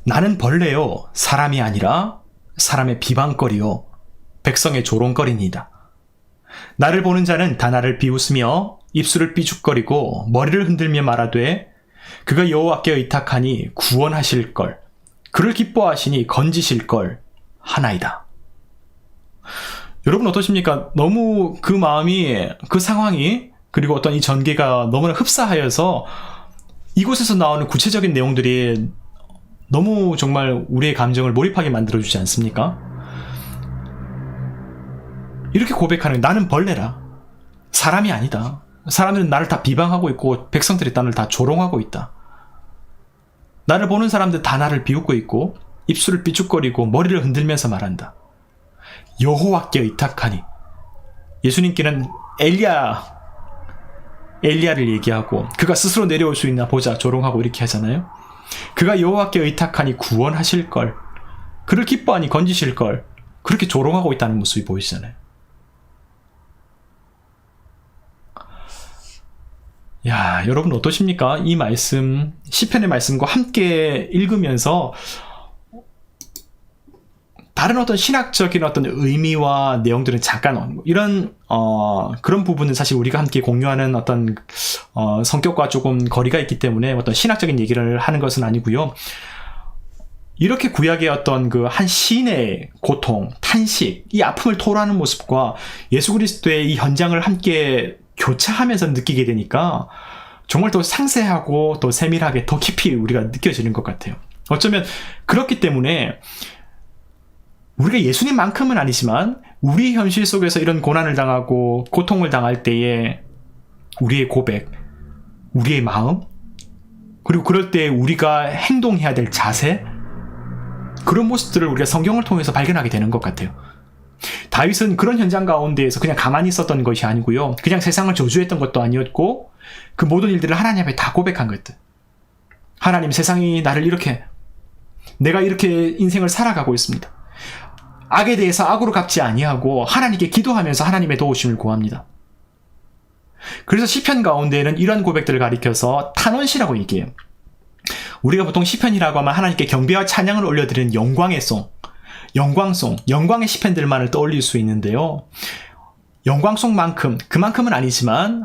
나는 벌레요 사람이 아니라 사람의 비방거리요 백성의 조롱거리니이다. 나를 보는 자는 다 나를 비웃으며 입술을 삐죽거리고 머리를 흔들며 말하되 그가 여호와께 의탁하니 구원하실 걸 그를 기뻐하시니 건지실 걸 하나이다. 여러분 어떠십니까? 너무 그 마음이, 그 상황이, 그리고 어떤 이 전개가 너무나 흡사하여서 이곳에서 나오는 구체적인 내용들이 너무 정말 우리의 감정을 몰입하게 만들어주지 않습니까? 이렇게 고백하는, 나는 벌레라. 사람이 아니다. 사람들은 나를 다 비방하고 있고 백성들이 나를 다 조롱하고 있다. 나를 보는 사람들 다 나를 비웃고 있고 입술을 삐죽거리고 머리를 흔들면서 말한다. 여호와께 의탁하니. 예수님께는 엘리야를 얘기하고 그가 스스로 내려올 수 있나 보자 조롱하고 이렇게 하잖아요. 그가 여호와께 의탁하니 구원하실 걸 그를 기뻐하니 건지실 걸 그렇게 조롱하고 있다는 모습이 보이시잖아요. 야, 여러분 어떠십니까? 이 말씀, 시편의 말씀과 함께 읽으면서 다른 어떤 신학적인 어떤 의미와 내용들은 잠깐 이런 그런 부분은 사실 우리가 함께 공유하는 어떤 성격과 조금 거리가 있기 때문에 어떤 신학적인 얘기를 하는 것은 아니고요. 이렇게 구약의 어떤 그 한 시인의 고통, 탄식, 이 아픔을 토로하는 모습과 예수 그리스도의 이 현장을 함께 교차하면서 느끼게 되니까 정말 더 상세하고 더 세밀하게 더 깊이 우리가 느껴지는 것 같아요. 어쩌면 그렇기 때문에 우리가 예수님만큼은 아니지만 우리 현실 속에서 이런 고난을 당하고 고통을 당할 때에 우리의 고백, 우리의 마음, 그리고 그럴 때 우리가 행동해야 될 자세, 그런 모습들을 우리가 성경을 통해서 발견하게 되는 것 같아요. 다윗은 그런 현장 가운데에서 그냥 가만히 있었던 것이 아니고요. 그냥 세상을 저주했던 것도 아니었고 그 모든 일들을 하나님 앞에 다 고백한 것들. 하나님, 세상이 나를 이렇게, 내가 이렇게 인생을 살아가고 있습니다. 악에 대해서 악으로 갚지 아니하고 하나님께 기도하면서 하나님의 도우심을 구합니다. 그래서 시편 가운데에는 이런 고백들을 가리켜서 탄원시라고 얘기해요. 우리가 보통 시편이라고 하면 하나님께 경배와 찬양을 올려드리는 영광의 송, 영광송, 영광의 시편들만을 떠올릴 수 있는데요. 영광송만큼, 그만큼은 아니지만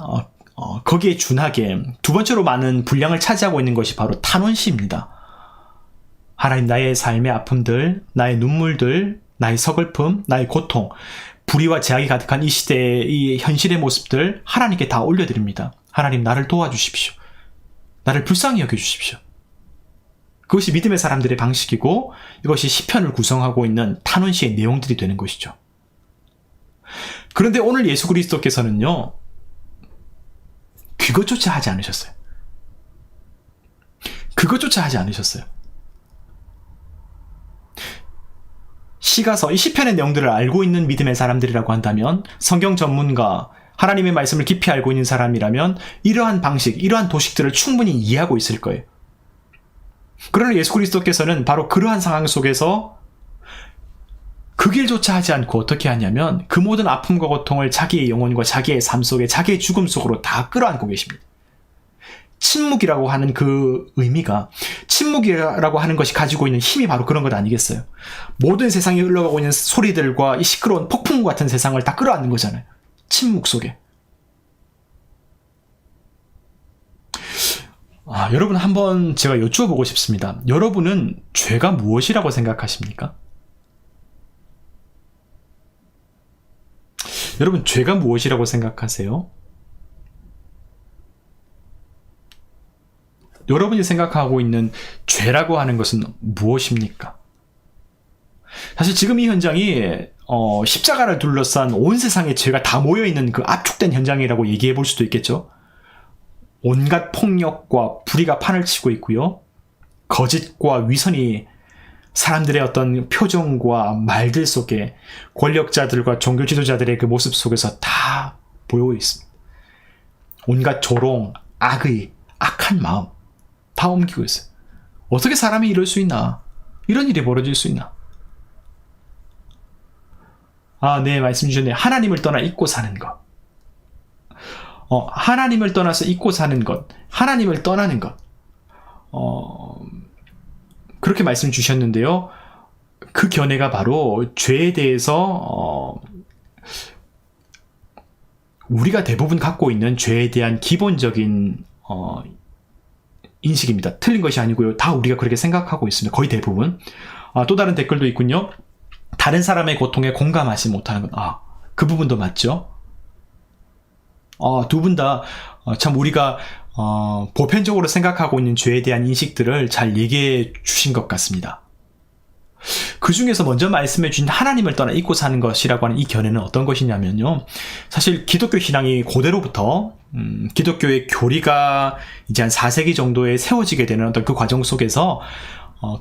거기에 준하게 두 번째로 많은 분량을 차지하고 있는 것이 바로 탄원시입니다. 하나님, 나의 삶의 아픔들, 나의 눈물들, 나의 서글픔, 나의 고통, 불의와 제약이 가득한 이 시대의 이 현실의 모습들 하나님께 다 올려드립니다. 하나님, 나를 도와주십시오. 나를 불쌍히 여겨주십시오. 그것이 믿음의 사람들의 방식이고 이것이 시편을 구성하고 있는 탄원시의 내용들이 되는 것이죠. 그런데 오늘 예수 그리스도께서는요, 그것조차 하지 않으셨어요. 그것조차 하지 않으셨어요. 시가서, 이 시편의 내용들을 알고 있는 믿음의 사람들이라고 한다면, 성경 전문가, 하나님의 말씀을 깊이 알고 있는 사람이라면 이러한 방식, 이러한 도식들을 충분히 이해하고 있을 거예요. 그러나 예수 그리스도께서는 바로 그러한 상황 속에서 그 길조차 하지 않고 어떻게 하냐면 그 모든 아픔과 고통을 자기의 영혼과 자기의 삶 속에, 자기의 죽음 속으로 다 끌어안고 계십니다. 침묵이라고 하는 그 의미가, 침묵이라고 하는 것이 가지고 있는 힘이 바로 그런 것 아니겠어요? 모든 세상에 흘러가고 있는 소리들과 이 시끄러운 폭풍 같은 세상을 다 끌어안는 거잖아요. 침묵 속에. 여러분, 한번 제가 여쭈어보고 싶습니다. 여러분은 죄가 무엇이라고 생각하십니까? 여러분, 죄가 무엇이라고 생각하세요? 여러분이 생각하고 있는 죄라고 하는 것은 무엇입니까? 사실 지금 이 현장이 십자가를 둘러싼 온 세상의 죄가 다 모여있는 그 압축된 현장이라고 얘기해 볼 수도 있겠죠. 온갖 폭력과 불의가 판을 치고 있고요. 거짓과 위선이 사람들의 어떤 표정과 말들 속에, 권력자들과 종교 지도자들의 그 모습 속에서 다 보이고 있습니다. 온갖 조롱, 악의, 악한 마음 다 옮기고 있어요. 어떻게 사람이 이럴 수 있나? 이런 일이 벌어질 수 있나? 네, 말씀 주셨네요. 하나님을 떠나 잊고 사는 것. 하나님을 떠나서 잊고 사는 것. 하나님을 떠나는 것. 그렇게 말씀 주셨는데요. 그 견해가 바로 죄에 대해서 우리가 대부분 갖고 있는 죄에 대한 기본적인 인식입니다. 틀린 것이 아니고요. 다 우리가 그렇게 생각하고 있습니다. 거의 대부분. 또 다른 댓글도 있군요. 다른 사람의 고통에 공감하지 못하는 것. 그 부분도 맞죠? 두 분 다 참 우리가 보편적으로 생각하고 있는 죄에 대한 인식들을 잘 얘기해 주신 것 같습니다. 그 중에서 먼저 말씀해 주신 하나님을 떠나 잊고 사는 것이라고 하는 이 견해는 어떤 것이냐면요. 사실 기독교 신앙이 고대로부터 기독교의 교리가 이제 한 4세기 정도에 세워지게 되는 어떤 그 과정 속에서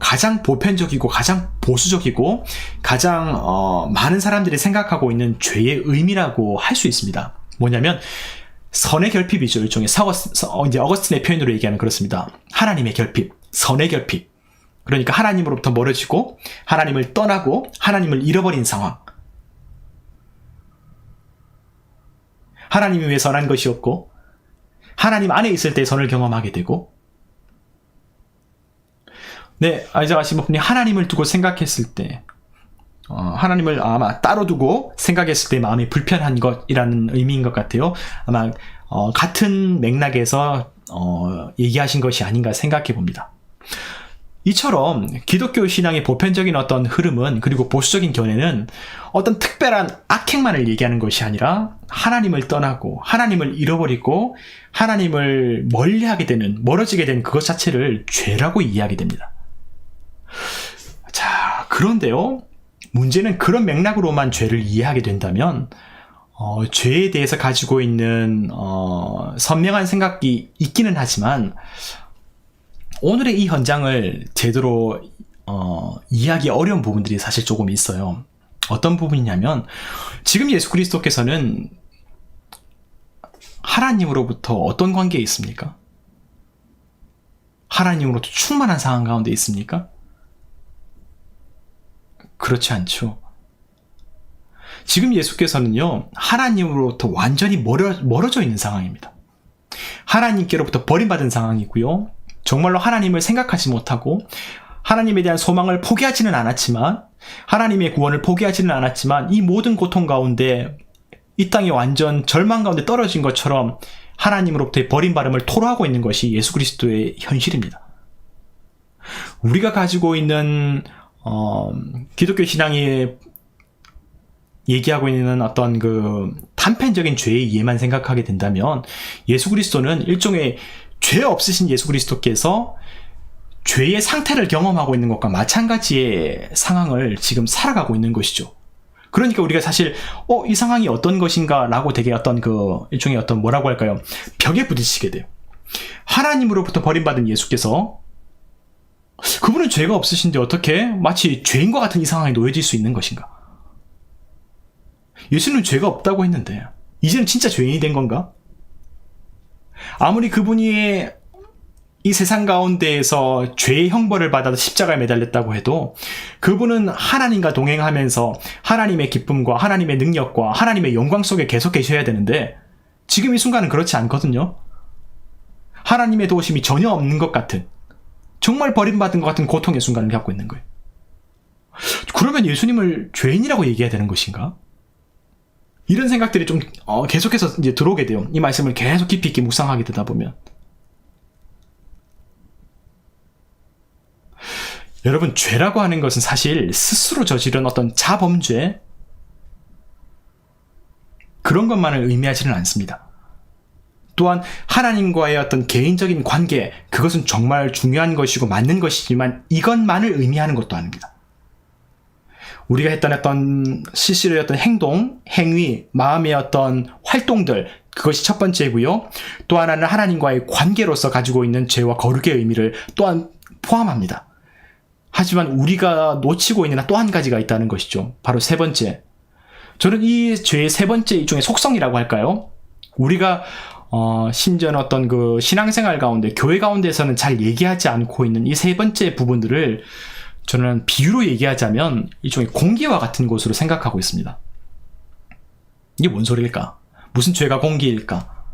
가장 보편적이고 가장 보수적이고 가장 많은 사람들이 생각하고 있는 죄의 의미라고 할 수 있습니다. 뭐냐면 선의 결핍이죠. 일종의 이제 어거스틴의 표현으로 얘기하면 그렇습니다. 하나님의 결핍, 선의 결핍. 그러니까 하나님으로부터 멀어지고 하나님을 떠나고 하나님을 잃어버린 상황. 하나님이 왜 선한 것이었고 하나님 안에 있을 때 선을 경험하게 되고, 네, 아이작 아시모프님 하나님을 두고 생각했을 때 하나님을 아마 따로 두고 생각했을 때 마음이 불편한 것이라는 의미인 것 같아요. 아마 같은 맥락에서 얘기하신 것이 아닌가 생각해 봅니다. 이처럼 기독교 신앙의 보편적인 어떤 흐름은, 그리고 보수적인 견해는 어떤 특별한 악행만을 얘기하는 것이 아니라 하나님을 떠나고 하나님을 잃어버리고 하나님을 멀리하게 되는, 멀어지게 된 그것 자체를 죄라고 이해하게 됩니다. 자, 그런데요, 문제는 그런 맥락으로만 죄를 이해하게 된다면 죄에 대해서 가지고 있는 선명한 생각이 있기는 하지만 오늘의 이 현장을 제대로 이해하기 어려운 부분들이 사실 조금 있어요. 어떤 부분이냐면, 지금 예수 그리스도께서는 하나님으로부터 어떤 관계에 있습니까? 하나님으로부터 충만한 상황 가운데 있습니까? 그렇지 않죠. 지금 예수께서는요, 하나님으로부터 완전히 멀어져 있는 상황입니다. 하나님께로부터 버림받은 상황이고요, 정말로 하나님을 생각하지 못하고 하나님에 대한 소망을 포기하지는 않았지만, 하나님의 구원을 포기하지는 않았지만, 이 모든 고통 가운데 이 땅에 완전 절망 가운데 떨어진 것처럼 하나님으로부터의 버림받음을 토로하고 있는 것이 예수 그리스도의 현실입니다. 우리가 가지고 있는 기독교 신앙이 얘기하고 있는 어떤 그 단편적인 죄의 이해만 생각하게 된다면, 예수 그리스도는 일종의 죄 없으신 예수 그리스도께서 죄의 상태를 경험하고 있는 것과 마찬가지의 상황을 지금 살아가고 있는 것이죠. 그러니까 우리가 사실 이 상황이 어떤 것인가 라고 되게 어떤 그 일종의 어떤 뭐라고 할까요, 벽에 부딪히게 돼요. 하나님으로부터 버림받은 예수께서, 그분은 죄가 없으신데 어떻게 마치 죄인과 같은 이 상황에 놓여질 수 있는 것인가? 예수는 죄가 없다고 했는데 이제는 진짜 죄인이 된 건가? 아무리 그분이 이 세상 가운데에서 죄의 형벌을 받아서 십자가에 매달렸다고 해도 그분은 하나님과 동행하면서 하나님의 기쁨과 하나님의 능력과 하나님의 영광 속에 계속 계셔야 되는데, 지금 이 순간은 그렇지 않거든요. 하나님의 도우심이 전혀 없는 것 같은, 정말 버림받은 것 같은 고통의 순간을 갖고 있는 거예요. 그러면 예수님을 죄인이라고 얘기해야 되는 것인가? 이런 생각들이 좀 계속해서 이제 들어오게 돼요. 이 말씀을 계속 깊이 있게 묵상하게 되다 보면. 여러분, 죄라고 하는 것은 사실 스스로 저지른 어떤 자범죄, 그런 것만을 의미하지는 않습니다. 또한 하나님과의 어떤 개인적인 관계, 그것은 정말 중요한 것이고 맞는 것이지만 이것만을 의미하는 것도 아닙니다. 우리가 했던 어떤 실수의 어떤 행동, 행위, 마음의 어떤 활동들, 그것이 첫 번째고요. 또 하나는 하나님과의 관계로서 가지고 있는 죄와 거룩의 의미를 또한 포함합니다. 하지만 우리가 놓치고 있는 또 한 가지가 있다는 것이죠. 바로 세 번째. 저는 이 죄의 세 번째 일종의 속성이라고 할까요? 우리가 심지어는 어떤 그 신앙생활 가운데, 교회 가운데서는 잘 얘기하지 않고 있는 이 세 번째 부분들을 저는 비유로 얘기하자면 일종의 공기와 같은 것으로 생각하고 있습니다. 이게 뭔 소리일까? 무슨 죄가 공기일까?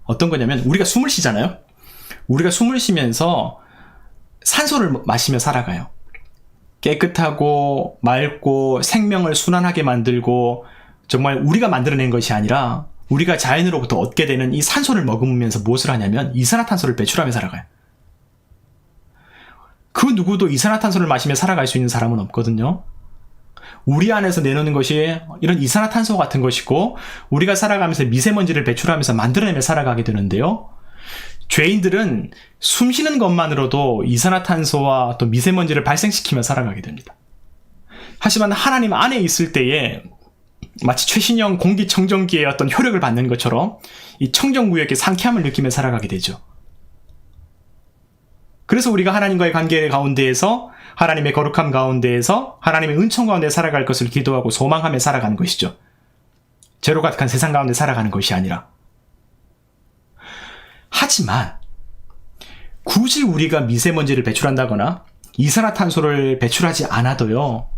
어떤 거냐면, 우리가 숨을 쉬잖아요? 우리가 숨을 쉬면서 산소를 마시며 살아가요. 깨끗하고 맑고 생명을 순환하게 만들고, 정말 우리가 만들어낸 것이 아니라 우리가 자연으로부터 얻게 되는 이 산소를 머금으면서 무엇을 하냐면 이산화탄소를 배출하며 살아가요. 그 누구도 이산화탄소를 마시며 살아갈 수 있는 사람은 없거든요. 우리 안에서 내놓는 것이 이런 이산화탄소 같은 것이고, 우리가 살아가면서 미세먼지를 배출하면서 만들어내며 살아가게 되는데요. 죄인들은 숨 쉬는 것만으로도 이산화탄소와 또 미세먼지를 발생시키며 살아가게 됩니다. 하지만 하나님 안에 있을 때에 마치 최신형 공기청정기의 어떤 효력을 받는 것처럼 이 청정구역의 상쾌함을 느끼며 살아가게 되죠. 그래서 우리가 하나님과의 관계 가운데에서, 하나님의 거룩함 가운데에서, 하나님의 은총 가운데 살아갈 것을 기도하고 소망하며 살아가는 것이죠. 죄로 가득한 세상 가운데 살아가는 것이 아니라. 하지만 굳이 우리가 미세먼지를 배출한다거나 이산화탄소를 배출하지 않아도요,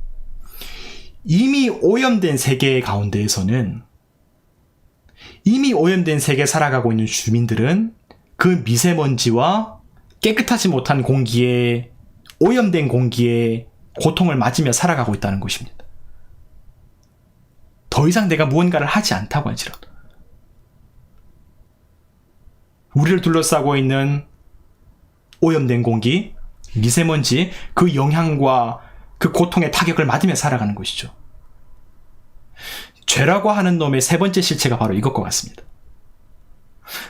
이미 오염된 세계 가운데에서는, 이미 오염된 세계에 살아가고 있는 주민들은 그 미세먼지와 깨끗하지 못한 공기에, 오염된 공기에 고통을 맞으며 살아가고 있다는 것입니다. 더 이상 내가 무언가를 하지 않다고 할지라도 우리를 둘러싸고 있는 오염된 공기, 미세먼지, 그 영향과 그 고통의 타격을 맞으며 살아가는 것이죠. 죄라고 하는 놈의 세 번째 실체가 바로 이것과 같습니다.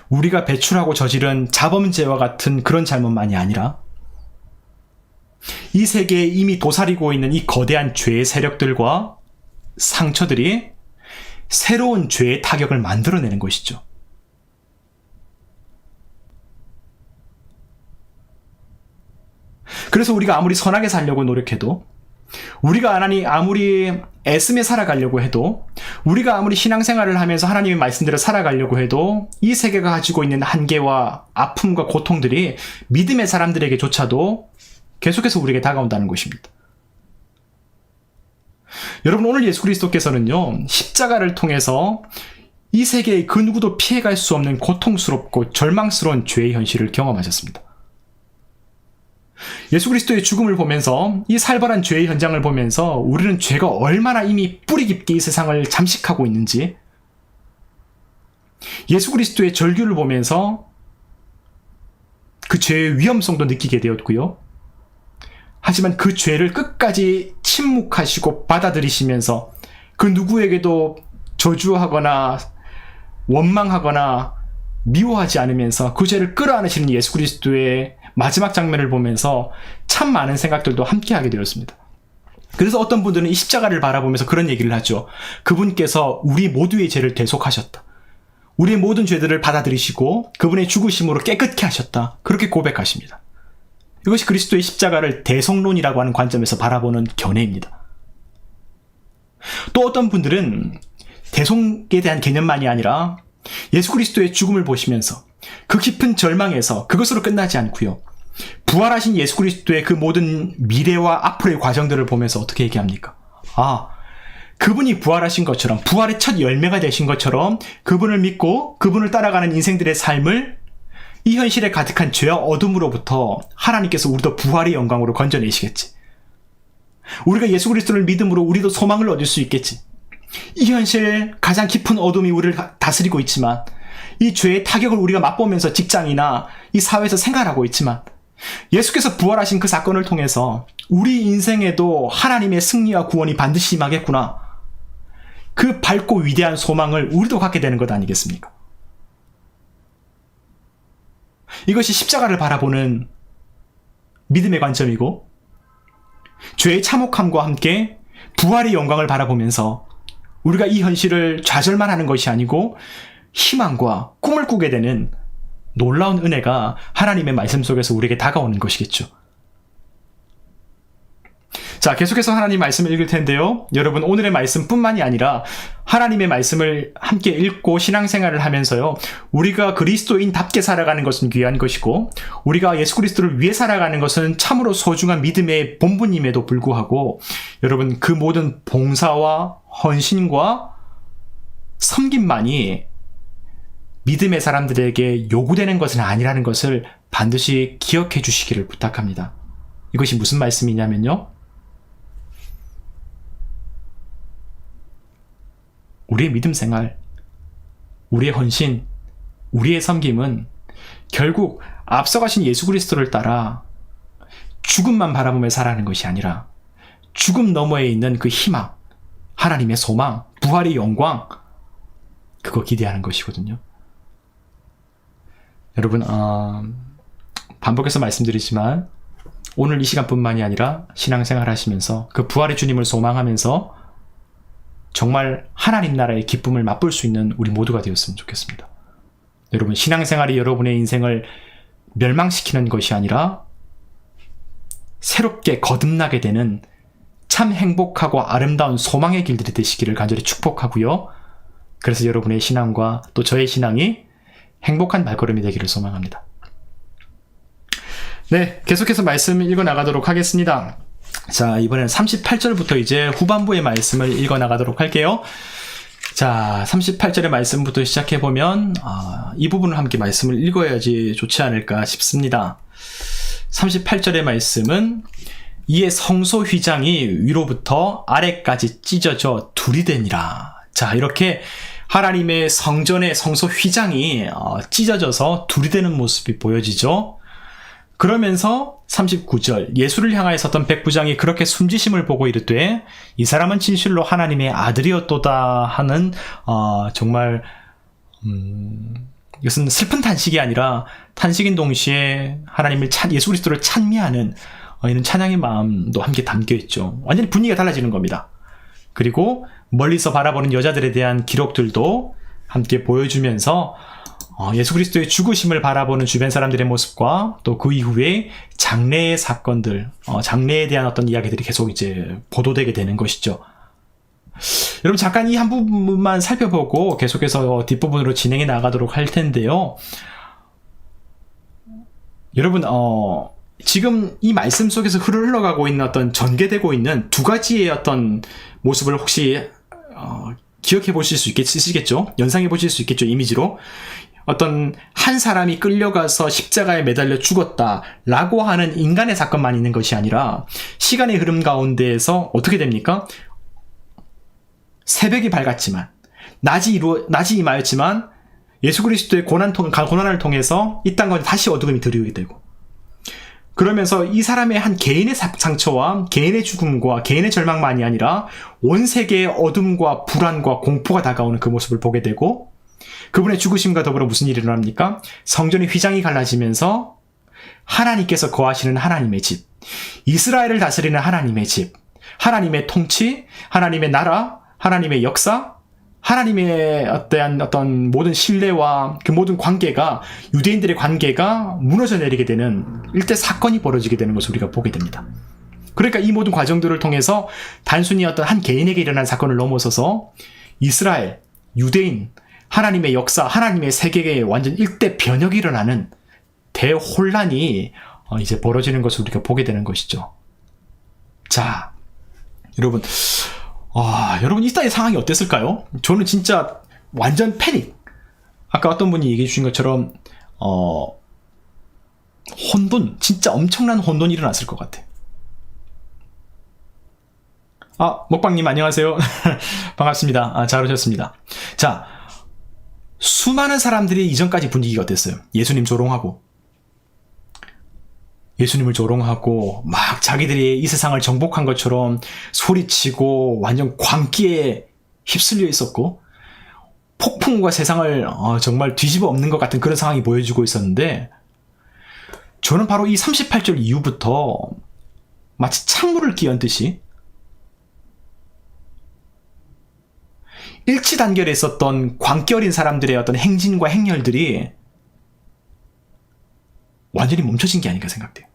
우리가 배출하고 저지른 자범죄와 같은 그런 잘못만이 아니라 이 세계에 이미 도사리고 있는 이 거대한 죄의 세력들과 상처들이 새로운 죄의 타격을 만들어내는 것이죠. 그래서 우리가 아무리 선하게 살려고 노력해도, 우리가 아무리 애쓰며 살아가려고 해도, 우리가 아무리 신앙생활을 하면서 하나님의 말씀대로 살아가려고 해도 이 세계가 가지고 있는 한계와 아픔과 고통들이 믿음의 사람들에게조차도 계속해서 우리에게 다가온다는 것입니다. 여러분, 오늘 예수 그리스도께서는요, 십자가를 통해서 이 세계의 그 누구도 피해갈 수 없는 고통스럽고 절망스러운 죄의 현실을 경험하셨습니다. 예수 그리스도의 죽음을 보면서, 이 살벌한 죄의 현장을 보면서 우리는 죄가 얼마나 이미 뿌리 깊게 이 세상을 잠식하고 있는지, 예수 그리스도의 절규를 보면서 그 죄의 위험성도 느끼게 되었고요. 하지만 그 죄를 끝까지 침묵하시고 받아들이시면서 그 누구에게도 저주하거나 원망하거나 미워하지 않으면서 그 죄를 끌어안으시는 예수 그리스도의 마지막 장면을 보면서 참 많은 생각들도 함께하게 되었습니다. 그래서 어떤 분들은 이 십자가를 바라보면서 그런 얘기를 하죠. 그분께서 우리 모두의 죄를 대속하셨다. 우리의 모든 죄들을 받아들이시고 그분의 죽으심으로 깨끗게 하셨다. 그렇게 고백하십니다. 이것이 그리스도의 십자가를 대속론이라고 하는 관점에서 바라보는 견해입니다. 또 어떤 분들은 대속에 대한 개념만이 아니라 예수 그리스도의 죽음을 보시면서 그 깊은 절망에서 그것으로 끝나지 않고요, 부활하신 예수 그리스도의 그 모든 미래와 앞으로의 과정들을 보면서 어떻게 얘기합니까? 그분이 부활하신 것처럼, 부활의 첫 열매가 되신 것처럼 그분을 믿고 그분을 따라가는 인생들의 삶을 이 현실에 가득한 죄와 어둠으로부터 하나님께서 우리도 부활의 영광으로 건져내시겠지. 우리가 예수 그리스도를 믿음으로 우리도 소망을 얻을 수 있겠지. 이 현실 가장 깊은 어둠이 우리를 다스리고 있지만, 이 죄의 타격을 우리가 맛보면서 직장이나 이 사회에서 생활하고 있지만, 예수께서 부활하신 그 사건을 통해서 우리 인생에도 하나님의 승리와 구원이 반드시 임하겠구나, 그 밝고 위대한 소망을 우리도 갖게 되는 것 아니겠습니까? 이것이 십자가를 바라보는 믿음의 관점이고, 죄의 참혹함과 함께 부활의 영광을 바라보면서 우리가 이 현실을 좌절만 하는 것이 아니고 희망과 꿈을 꾸게 되는 놀라운 은혜가 하나님의 말씀 속에서 우리에게 다가오는 것이겠죠. 자, 계속해서 하나님 말씀을 읽을 텐데요. 여러분, 오늘의 말씀뿐만이 아니라 하나님의 말씀을 함께 읽고 신앙생활을 하면서요, 우리가 그리스도인답게 살아가는 것은 귀한 것이고, 우리가 예수 그리스도를 위해 살아가는 것은 참으로 소중한 믿음의 본분임에도 불구하고, 여러분, 그 모든 봉사와 헌신과 섬김만이 믿음의 사람들에게 요구되는 것은 아니라는 것을 반드시 기억해 주시기를 부탁합니다. 이것이 무슨 말씀이냐면요, 우리의 믿음 생활, 우리의 헌신, 우리의 섬김은 결국 앞서가신 예수 그리스도를 따라 죽음만 바라보며 살아가는 것이 아니라 죽음 너머에 있는 그 희망, 하나님의 소망, 부활의 영광, 그거 기대하는 것이거든요. 여러분, 반복해서 말씀드리지만 오늘 이 시간뿐만이 아니라 신앙생활 하시면서 그 부활의 주님을 소망하면서 정말 하나님 나라의 기쁨을 맛볼 수 있는 우리 모두가 되었으면 좋겠습니다. 여러분, 신앙생활이 여러분의 인생을 멸망시키는 것이 아니라 새롭게 거듭나게 되는 참 행복하고 아름다운 소망의 길들이 되시기를 간절히 축복하고요. 그래서 여러분의 신앙과 또 저의 신앙이 행복한 발걸음이 되기를 소망합니다. 네, 계속해서 말씀 읽어 나가도록 하겠습니다. 자, 이번에는 38절부터 이제 후반부의 말씀을 읽어 나가도록 할게요. 자, 38절의 말씀부터 시작해보면 이 부분을 함께 말씀을 읽어야지 좋지 않을까 싶습니다. 38절의 말씀은 이에 성소 휘장이 위로부터 아래까지 찢어져 둘이 되니라. 자, 이렇게 하나님의 성전의 성소 휘장이 찢어져서 둘이 되는 모습이 보여지죠. 그러면서 39절 예수를 향하여 섰던 백부장이 그렇게 숨지심을 보고 이르되 이 사람은 진실로 하나님의 아들이었도다 하는 정말 이것은 슬픈 탄식이 아니라 탄식인 동시에 하나님을 예수 그리스도를 찬미하는 이런 찬양의 마음도 함께 담겨 있죠. 완전히 분위기가 달라지는 겁니다. 그리고 멀리서 바라보는 여자들에 대한 기록들도 함께 보여주면서 예수 그리스도의 죽으심을 바라보는 주변 사람들의 모습과 또 그 이후에 장례의 사건들, 장례에 대한 어떤 이야기들이 계속 이제 보도되게 되는 것이죠. 여러분 잠깐 이 한 부분만 살펴보고 계속해서 뒷부분으로 진행해 나가도록 할 텐데요. 여러분 지금 이 말씀 속에서 흘러가고 있는 어떤 전개되고 있는 두 가지의 어떤 모습을 혹시 기억해 보실 수 있으시겠죠? 연상해 보실 수 있겠죠? 이미지로. 어떤 한 사람이 끌려가서 십자가에 매달려 죽었다라고 하는 인간의 사건만 있는 것이 아니라 시간의 흐름 가운데에서 어떻게 됩니까? 새벽이 밝았지만 낮이 임하였지만 예수 그리스도의 고난을 통해서 이 땅 가운데 다시 어둠이 들이오게 되고 그러면서 이 사람의 한 개인의 상처와 개인의 죽음과 개인의 절망만이 아니라 온 세계의 어둠과 불안과 공포가 다가오는 그 모습을 보게 되고 그분의 죽으심과 더불어 무슨 일이 일어납니까? 성전의 휘장이 갈라지면서 하나님께서 거하시는 하나님의 집, 이스라엘을 다스리는 하나님의 집, 하나님의 통치, 하나님의 나라, 하나님의 역사, 하나님의 어떤 모든 신뢰와 그 모든 관계가 유대인들의 관계가 무너져 내리게 되는 일대 사건이 벌어지게 되는 것을 우리가 보게 됩니다. 그러니까 이 모든 과정들을 통해서 단순히 어떤 한 개인에게 일어난 사건을 넘어서서 이스라엘, 유대인, 하나님의 역사, 하나님의 세계에 완전 일대 변혁이 일어나는 대혼란이 이제 벌어지는 것을 우리가 보게 되는 것이죠. 자, 여러분, 여러분 이 땅의 상황이 어땠을까요? 저는 진짜 완전 패닉. 아까 어떤 분이 얘기해 주신 것처럼 혼돈, 진짜 엄청난 혼돈이 일어났을 것 같아요. 먹방님 안녕하세요. 반갑습니다. 잘 오셨습니다. 자, 수많은 사람들이 이전까지 분위기가 어땠어요? 예수님 조롱하고 예수님을 조롱하고 막 자기들이 이 세상을 정복한 것처럼 소리치고 완전 광기에 휩쓸려 있었고 폭풍과 세상을 정말 뒤집어 엎는 것 같은 그런 상황이 보여지고 있었는데 저는 바로 이 38절 이후부터 마치 창문을 끼얹듯이 일치단결에 있었던 광기 어린 사람들의 어떤 행진과 행렬들이 완전히 멈춰진 게 아닌가 생각돼요.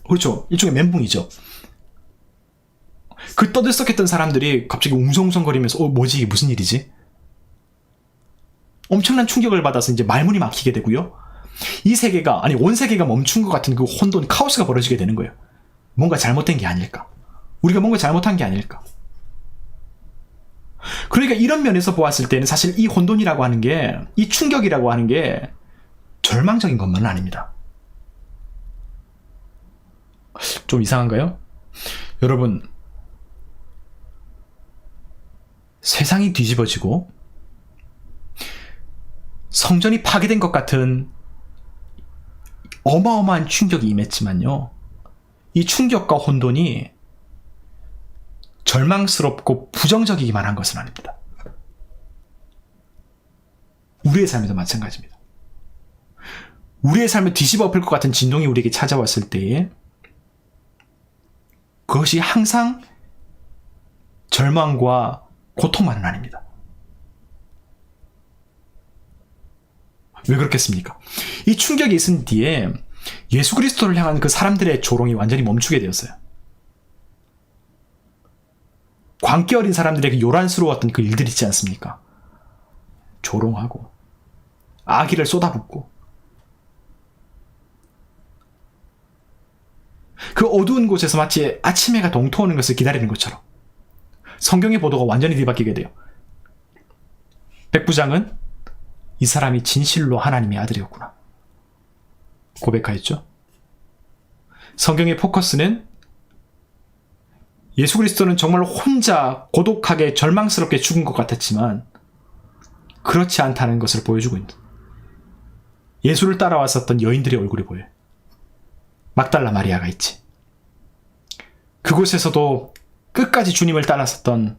그렇죠. 일종의 멘붕이죠. 그 떠들썩했던 사람들이 갑자기 웅성웅성거리면서 뭐지 이게 무슨 일이지? 엄청난 충격을 받아서 이제 말문이 막히게 되고요. 이 세계가 온 세계가 멈춘 것 같은 그 혼돈 카오스가 벌어지게 되는 거예요. 뭔가 잘못된 게 아닐까? 우리가 뭔가 잘못한 게 아닐까? 그러니까 이런 면에서 보았을 때는 사실 이 혼돈이라고 하는 게, 이 충격이라고 하는 게 절망적인 것만은 아닙니다. 좀 이상한가요? 여러분, 세상이 뒤집어지고 성전이 파괴된 것 같은 어마어마한 충격이 임했지만요. 이 충격과 혼돈이 절망스럽고 부정적이기만 한 것은 아닙니다. 우리의 삶에도 마찬가지입니다. 우리의 삶을 뒤집어 엎을 것 같은 진동이 우리에게 찾아왔을 때에 그것이 항상 절망과 고통만은 아닙니다. 왜 그렇겠습니까? 이 충격이 있은 뒤에 예수 그리스도를 향한 그 사람들의 조롱이 완전히 멈추게 되었어요. 광기 어린 사람들에게 요란스러웠던 그 일들 있지 않습니까? 조롱하고 악의를 쏟아붓고 그 어두운 곳에서 마치 아침 해가 동토하는 것을 기다리는 것처럼 성경의 보도가 완전히 뒤바뀌게 돼요. 백부장은 이 사람이 진실로 하나님의 아들이었구나 고백하였죠. 성경의 포커스는 예수 그리스도는 정말 혼자 고독하게 절망스럽게 죽은 것 같았지만 그렇지 않다는 것을 보여주고 있는, 예수를 따라왔었던 여인들의 얼굴이 보여요. 막달라 마리아가 있지. 그곳에서도 끝까지 주님을 따랐었던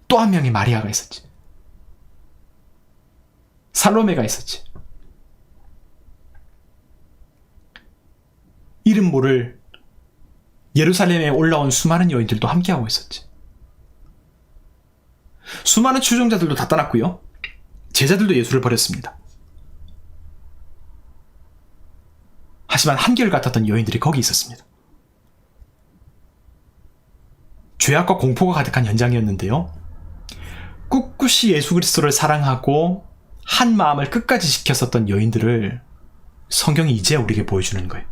또 한 명의 마리아가 있었지. 살로메가 있었지. 이름 모를 예루살렘에 올라온 수많은 여인들도 함께하고 있었지. 수많은 추종자들도 다 떠났고요. 제자들도 예수를 버렸습니다. 하지만 한결같았던 여인들이 거기 있었습니다. 죄악과 공포가 가득한 현장이었는데요. 꿋꿋이 예수 그리스도를 사랑하고 한 마음을 끝까지 지켰었던 여인들을 성경이 이제 우리에게 보여주는 거예요.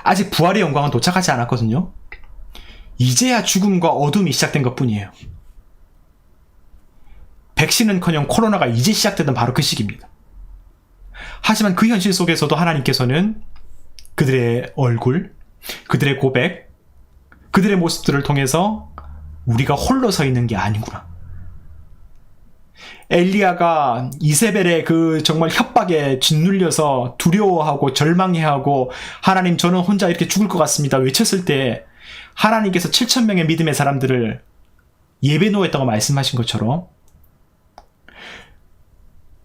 아직 부활의 영광은 도착하지 않았거든요. 이제야 죽음과 어둠이 시작된 것뿐이에요. 백신은커녕 코로나가 이제 시작되던 바로 그 시기입니다. 하지만 그 현실 속에서도 하나님께서는 그들의 얼굴, 그들의 고백, 그들의 모습들을 통해서 우리가 홀로 서 있는 게 아니구나. 엘리야가 이세벨의 그 정말 협박에 짓눌려서 두려워하고 절망해하고 하나님 저는 혼자 이렇게 죽을 것 같습니다 외쳤을 때 하나님께서 7,000명의 믿음의 사람들을 예배노했다고 말씀하신 것처럼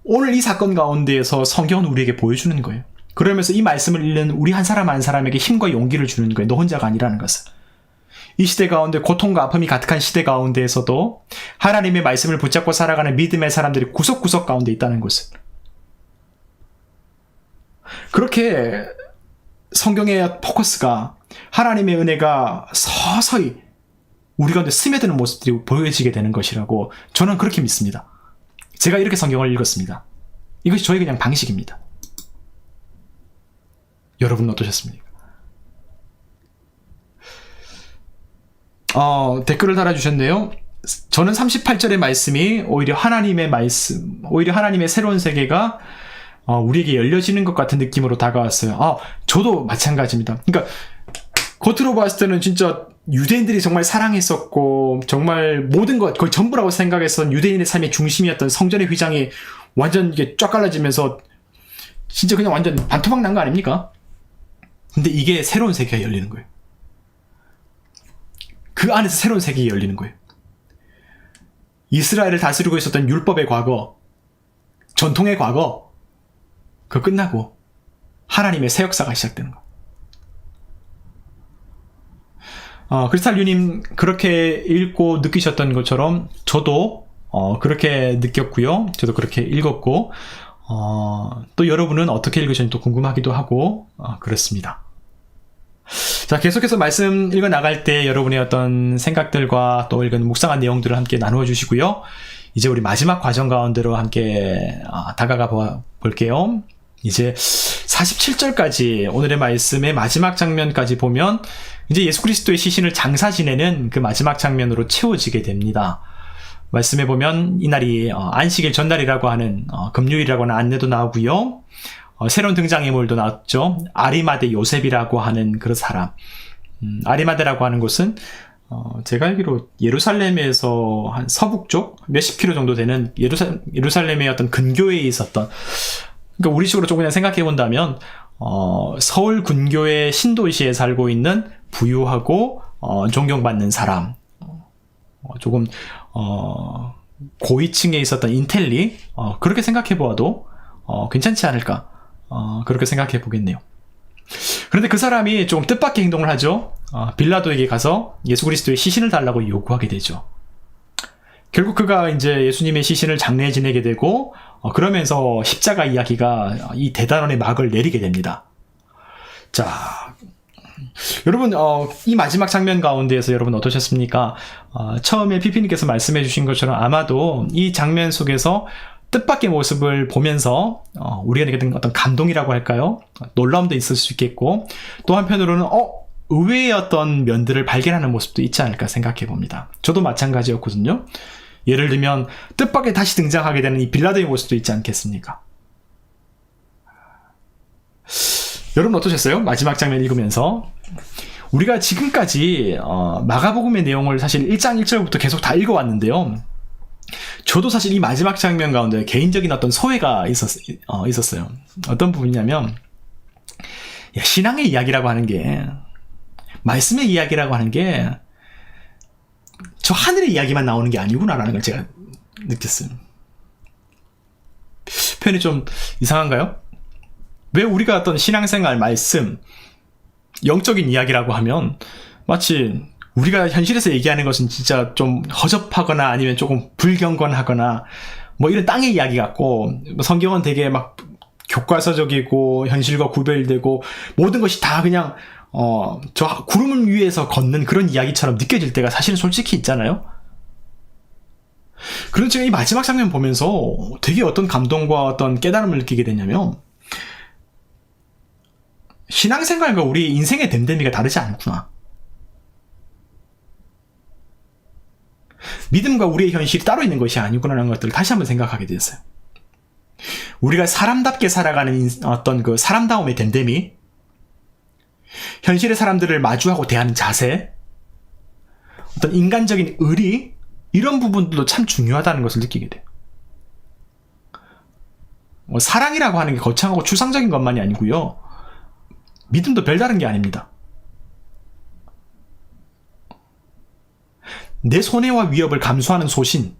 오늘 이 사건 가운데에서 성경은 우리에게 보여주는 거예요. 그러면서 이 말씀을 읽는 우리 한 사람 한 사람에게 힘과 용기를 주는 거예요. 너 혼자가 아니라는 것을. 이 시대 가운데 고통과 아픔이 가득한 시대 가운데에서도 하나님의 말씀을 붙잡고 살아가는 믿음의 사람들이 구석구석 가운데 있다는 것을. 그렇게 성경의 포커스가 하나님의 은혜가 서서히 우리 가운데 스며드는 모습들이 보여지게 되는 것이라고 저는 그렇게 믿습니다. 제가 이렇게 성경을 읽었습니다. 이것이 저의 그냥 방식입니다. 여러분은 어떠셨습니까? 댓글을 달아주셨네요. 저는 38절의 말씀이 오히려 하나님의 말씀, 오히려 하나님의 새로운 세계가 우리에게 열려지는 것 같은 느낌으로 다가왔어요. 저도 마찬가지입니다. 그러니까 겉으로 봤을 때는 진짜 유대인들이 정말 사랑했었고 정말 모든 것 거의 전부라고 생각했던 유대인의 삶의 중심이었던 성전의 휘장이 완전 이게 쫙 갈라지면서 진짜 그냥 완전 반토막 난 거 아닙니까? 근데 이게 새로운 세계가 열리는 거예요. 그 안에서 새로운 세계가 열리는 거예요. 이스라엘을 다스리고 있었던 율법의 과거, 전통의 과거, 그거 끝나고 하나님의 새 역사가 시작되는 거예요. 크리스탈유님 그렇게 읽고 느끼셨던 것처럼 저도 그렇게 느꼈고요. 저도 그렇게 읽었고 또 여러분은 어떻게 읽으셨는지 또 궁금하기도 하고 그렇습니다. 자, 계속해서 말씀 읽어 나갈 때 여러분의 어떤 생각들과 또 읽은 묵상한 내용들을 함께 나누어 주시고요. 이제 우리 마지막 과정 가운데로 함께 다가가 볼게요. 이제 47절까지 오늘의 말씀의 마지막 장면까지 보면 이제 예수 그리스도의 시신을 장사 지내는 그 마지막 장면으로 채워지게 됩니다. 말씀해 보면 이날이 안식일 전날이라고 하는 금요일이라고 하는 안내도 나오고요. 새로운 등장인물도 나왔죠. 아리마대 요셉이라고 하는 그 사람. 아리마대라고 하는 곳은 제가 알기로 예루살렘에서 한 서북쪽 몇십 킬로 정도 되는 예루살렘의 어떤 근교에 있었던, 그러니까 우리식으로 좀 그냥 생각해 본다면 서울 근교의 신도시에 살고 있는 부유하고 존경받는 사람, 조금 고위층에 있었던 인텔리, 그렇게 생각해 보아도 괜찮지 않을까, 그렇게 생각해 보겠네요. 그런데 그 사람이 조금 뜻밖의 행동을 하죠. 빌라도에게 가서 예수 그리스도의 시신을 달라고 요구하게 되죠. 결국 그가 이제 예수님의 시신을 장례 지내게 되고 그러면서 십자가 이야기가 이 대단원의 막을 내리게 됩니다. 자, 여러분 이 마지막 장면 가운데에서 여러분 어떠셨습니까? 처음에 피피님께서 말씀해 주신 것처럼 아마도 이 장면 속에서 뜻밖의 모습을 보면서 우리가 느끼는 어떤 감동이라고 할까요? 놀라움도 있을 수 있겠고, 또 한편으로는 의외의 어떤 면들을 발견하는 모습도 있지 않을까 생각해 봅니다. 저도 마찬가지였거든요. 예를 들면 뜻밖의 다시 등장하게 되는 이 빌라도의 모습도 있지 않겠습니까? 여러분 어떠셨어요? 마지막 장면 읽으면서 우리가 지금까지 마가복음의 내용을 사실 1장 1절부터 계속 다 읽어왔는데요. 저도 사실 이 마지막 장면 가운데 개인적인 어떤 소회가 있었어요. 어떤 부분이냐면, 신앙의 이야기라고 하는 게, 말씀의 이야기라고 하는 게 저 하늘의 이야기만 나오는 게 아니구나라는 걸 제가 느꼈어요. 표현이 좀 이상한가요? 왜 우리가 어떤 신앙생활, 말씀, 영적인 이야기라고 하면 마치 우리가 현실에서 얘기하는 것은 진짜 좀 허접하거나 아니면 조금 불경건하거나 뭐 이런 땅의 이야기 같고, 성경은 되게 막 교과서적이고 현실과 구별되고 모든 것이 다 그냥 저 구름 위에서 걷는 그런 이야기처럼 느껴질 때가 사실은 솔직히 있잖아요. 그런데 제가 이 마지막 장면 보면서 되게 어떤 감동과 어떤 깨달음을 느끼게 됐냐면, 신앙생활과 우리 인생의 됨됨이가 다르지 않구나. 믿음과 우리의 현실이 따로 있는 것이 아니구나라는 것들을 다시 한번 생각하게 됐어요. 우리가 사람답게 살아가는 어떤 그 사람다움의 됨됨이, 현실의 사람들을 마주하고 대하는 자세, 어떤 인간적인 의리, 이런 부분들도 참 중요하다는 것을 느끼게 돼요. 사랑이라고 하는 게 거창하고 추상적인 것만이 아니고요. 믿음도 별다른 게 아닙니다. 내 손해와 위협을 감수하는 소신,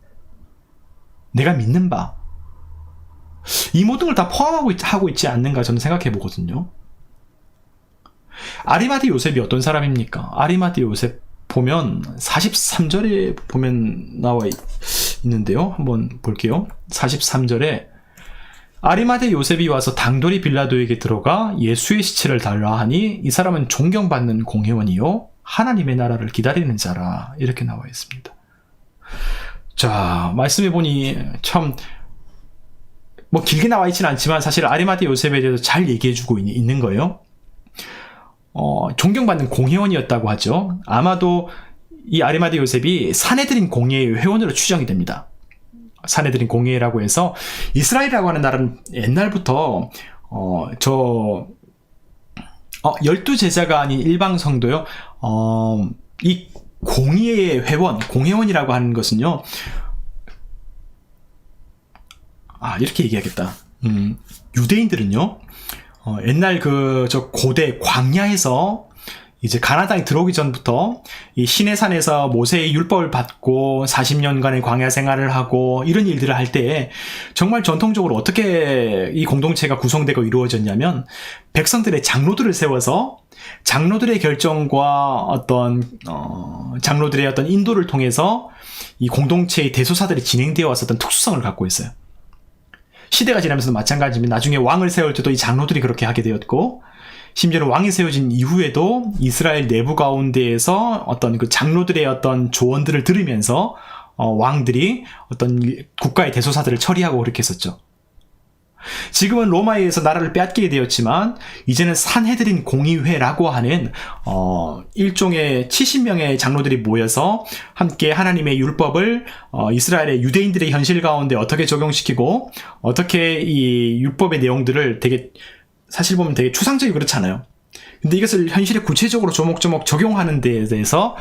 내가 믿는 바, 이 모든 걸 다 포함하고 있지 않는가 저는 생각해 보거든요. 아리마대 요셉이 어떤 사람입니까? 아리마대 요셉 보면 43절에 보면 나와 있는데요. 한번 볼게요. 43절에 아리마대 요셉이 와서 당돌이 빌라도에게 들어가 예수의 시체를 달라 하니 이 사람은 존경받는 공회원이요 하나님의 나라를 기다리는 자라, 이렇게 나와 있습니다. 자, 말씀해 보니 참 뭐 길게 나와 있지는 않지만 사실 아리마대 요셉에 대해서 잘 얘기해 주고 있는 거예요. 존경받는 공회원이었다고 하죠. 아마도 이 아리마대 요셉이 사내들인 공회의 회원으로 추정이 됩니다. 사내들인 공회라고 해서 이스라엘이라고 하는 나라는 옛날부터 12제자가 아닌 일방 성도요. 이 공회의 회원, 공회원이라고 하는 것은요. 이렇게 얘기하겠다. 유대인들은요. 옛날 저 고대 광야에서 이제 가나안 땅에 들어오기 전부터 이 시내산에서 모세의 율법을 받고 40년간의 광야 생활을 하고 이런 일들을 할 때 정말 전통적으로 어떻게 이 공동체가 구성되고 이루어졌냐면, 백성들의 장로들을 세워서 장로들의 결정과 어떤 장로들의 어떤 인도를 통해서 이 공동체의 대소사들이 진행되어 왔었던 특수성을 갖고 있어요. 시대가 지나면서도 마찬가지입니다. 나중에 왕을 세울 때도 이 장로들이 그렇게 하게 되었고, 심지어는 왕이 세워진 이후에도 이스라엘 내부 가운데에서 어떤 그 장로들의 어떤 조언들을 들으면서 왕들이 어떤 국가의 대소사들을 처리하고 그렇게 했었죠. 지금은 로마에 의해서 나라를 빼앗기게 되었지만 이제는 산헤드린 공의회라고 하는 일종의 70명의 장로들이 모여서 함께 하나님의 율법을 이스라엘의 유대인들의 현실 가운데 어떻게 적용시키고 어떻게 이 율법의 내용들을 되게 사실 보면 되게 추상적이고 그렇잖아요. 근데 이것을 현실에 구체적으로 조목조목 적용하는 데에 대해서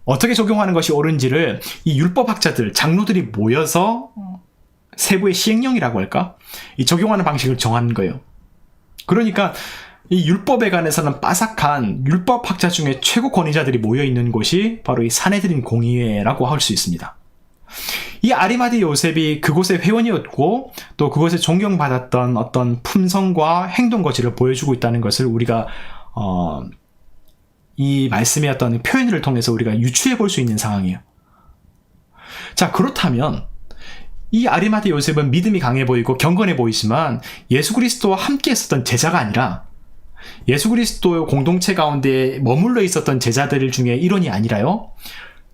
어떻게 적용하는 것이 옳은지를 이 율법학자들, 장로들이 모여서 세부의 시행령이라고 할까? 이 적용하는 방식을 정하는 거예요. 그러니까 이 율법에 관해서는 빠삭한 율법학자 중에 최고 권위자들이 모여있는 곳이 바로 이 산헤드린 공의회라고 할 수 있습니다. 이 아리마대 요셉이 그곳의 회원이었고 또 그곳에 존경받았던 어떤 품성과 행동거지를 보여주고 있다는 것을 우리가 이 말씀의 어떤 표현을 통해서 우리가 유추해 볼 수 있는 상황이에요. 자, 그렇다면 이 아리마대 요셉은 믿음이 강해 보이고 경건해 보이지만 예수 그리스도와 함께 했었던 제자가 아니라, 예수 그리스도 공동체 가운데 머물러 있었던 제자들 중에 일원이 아니라요,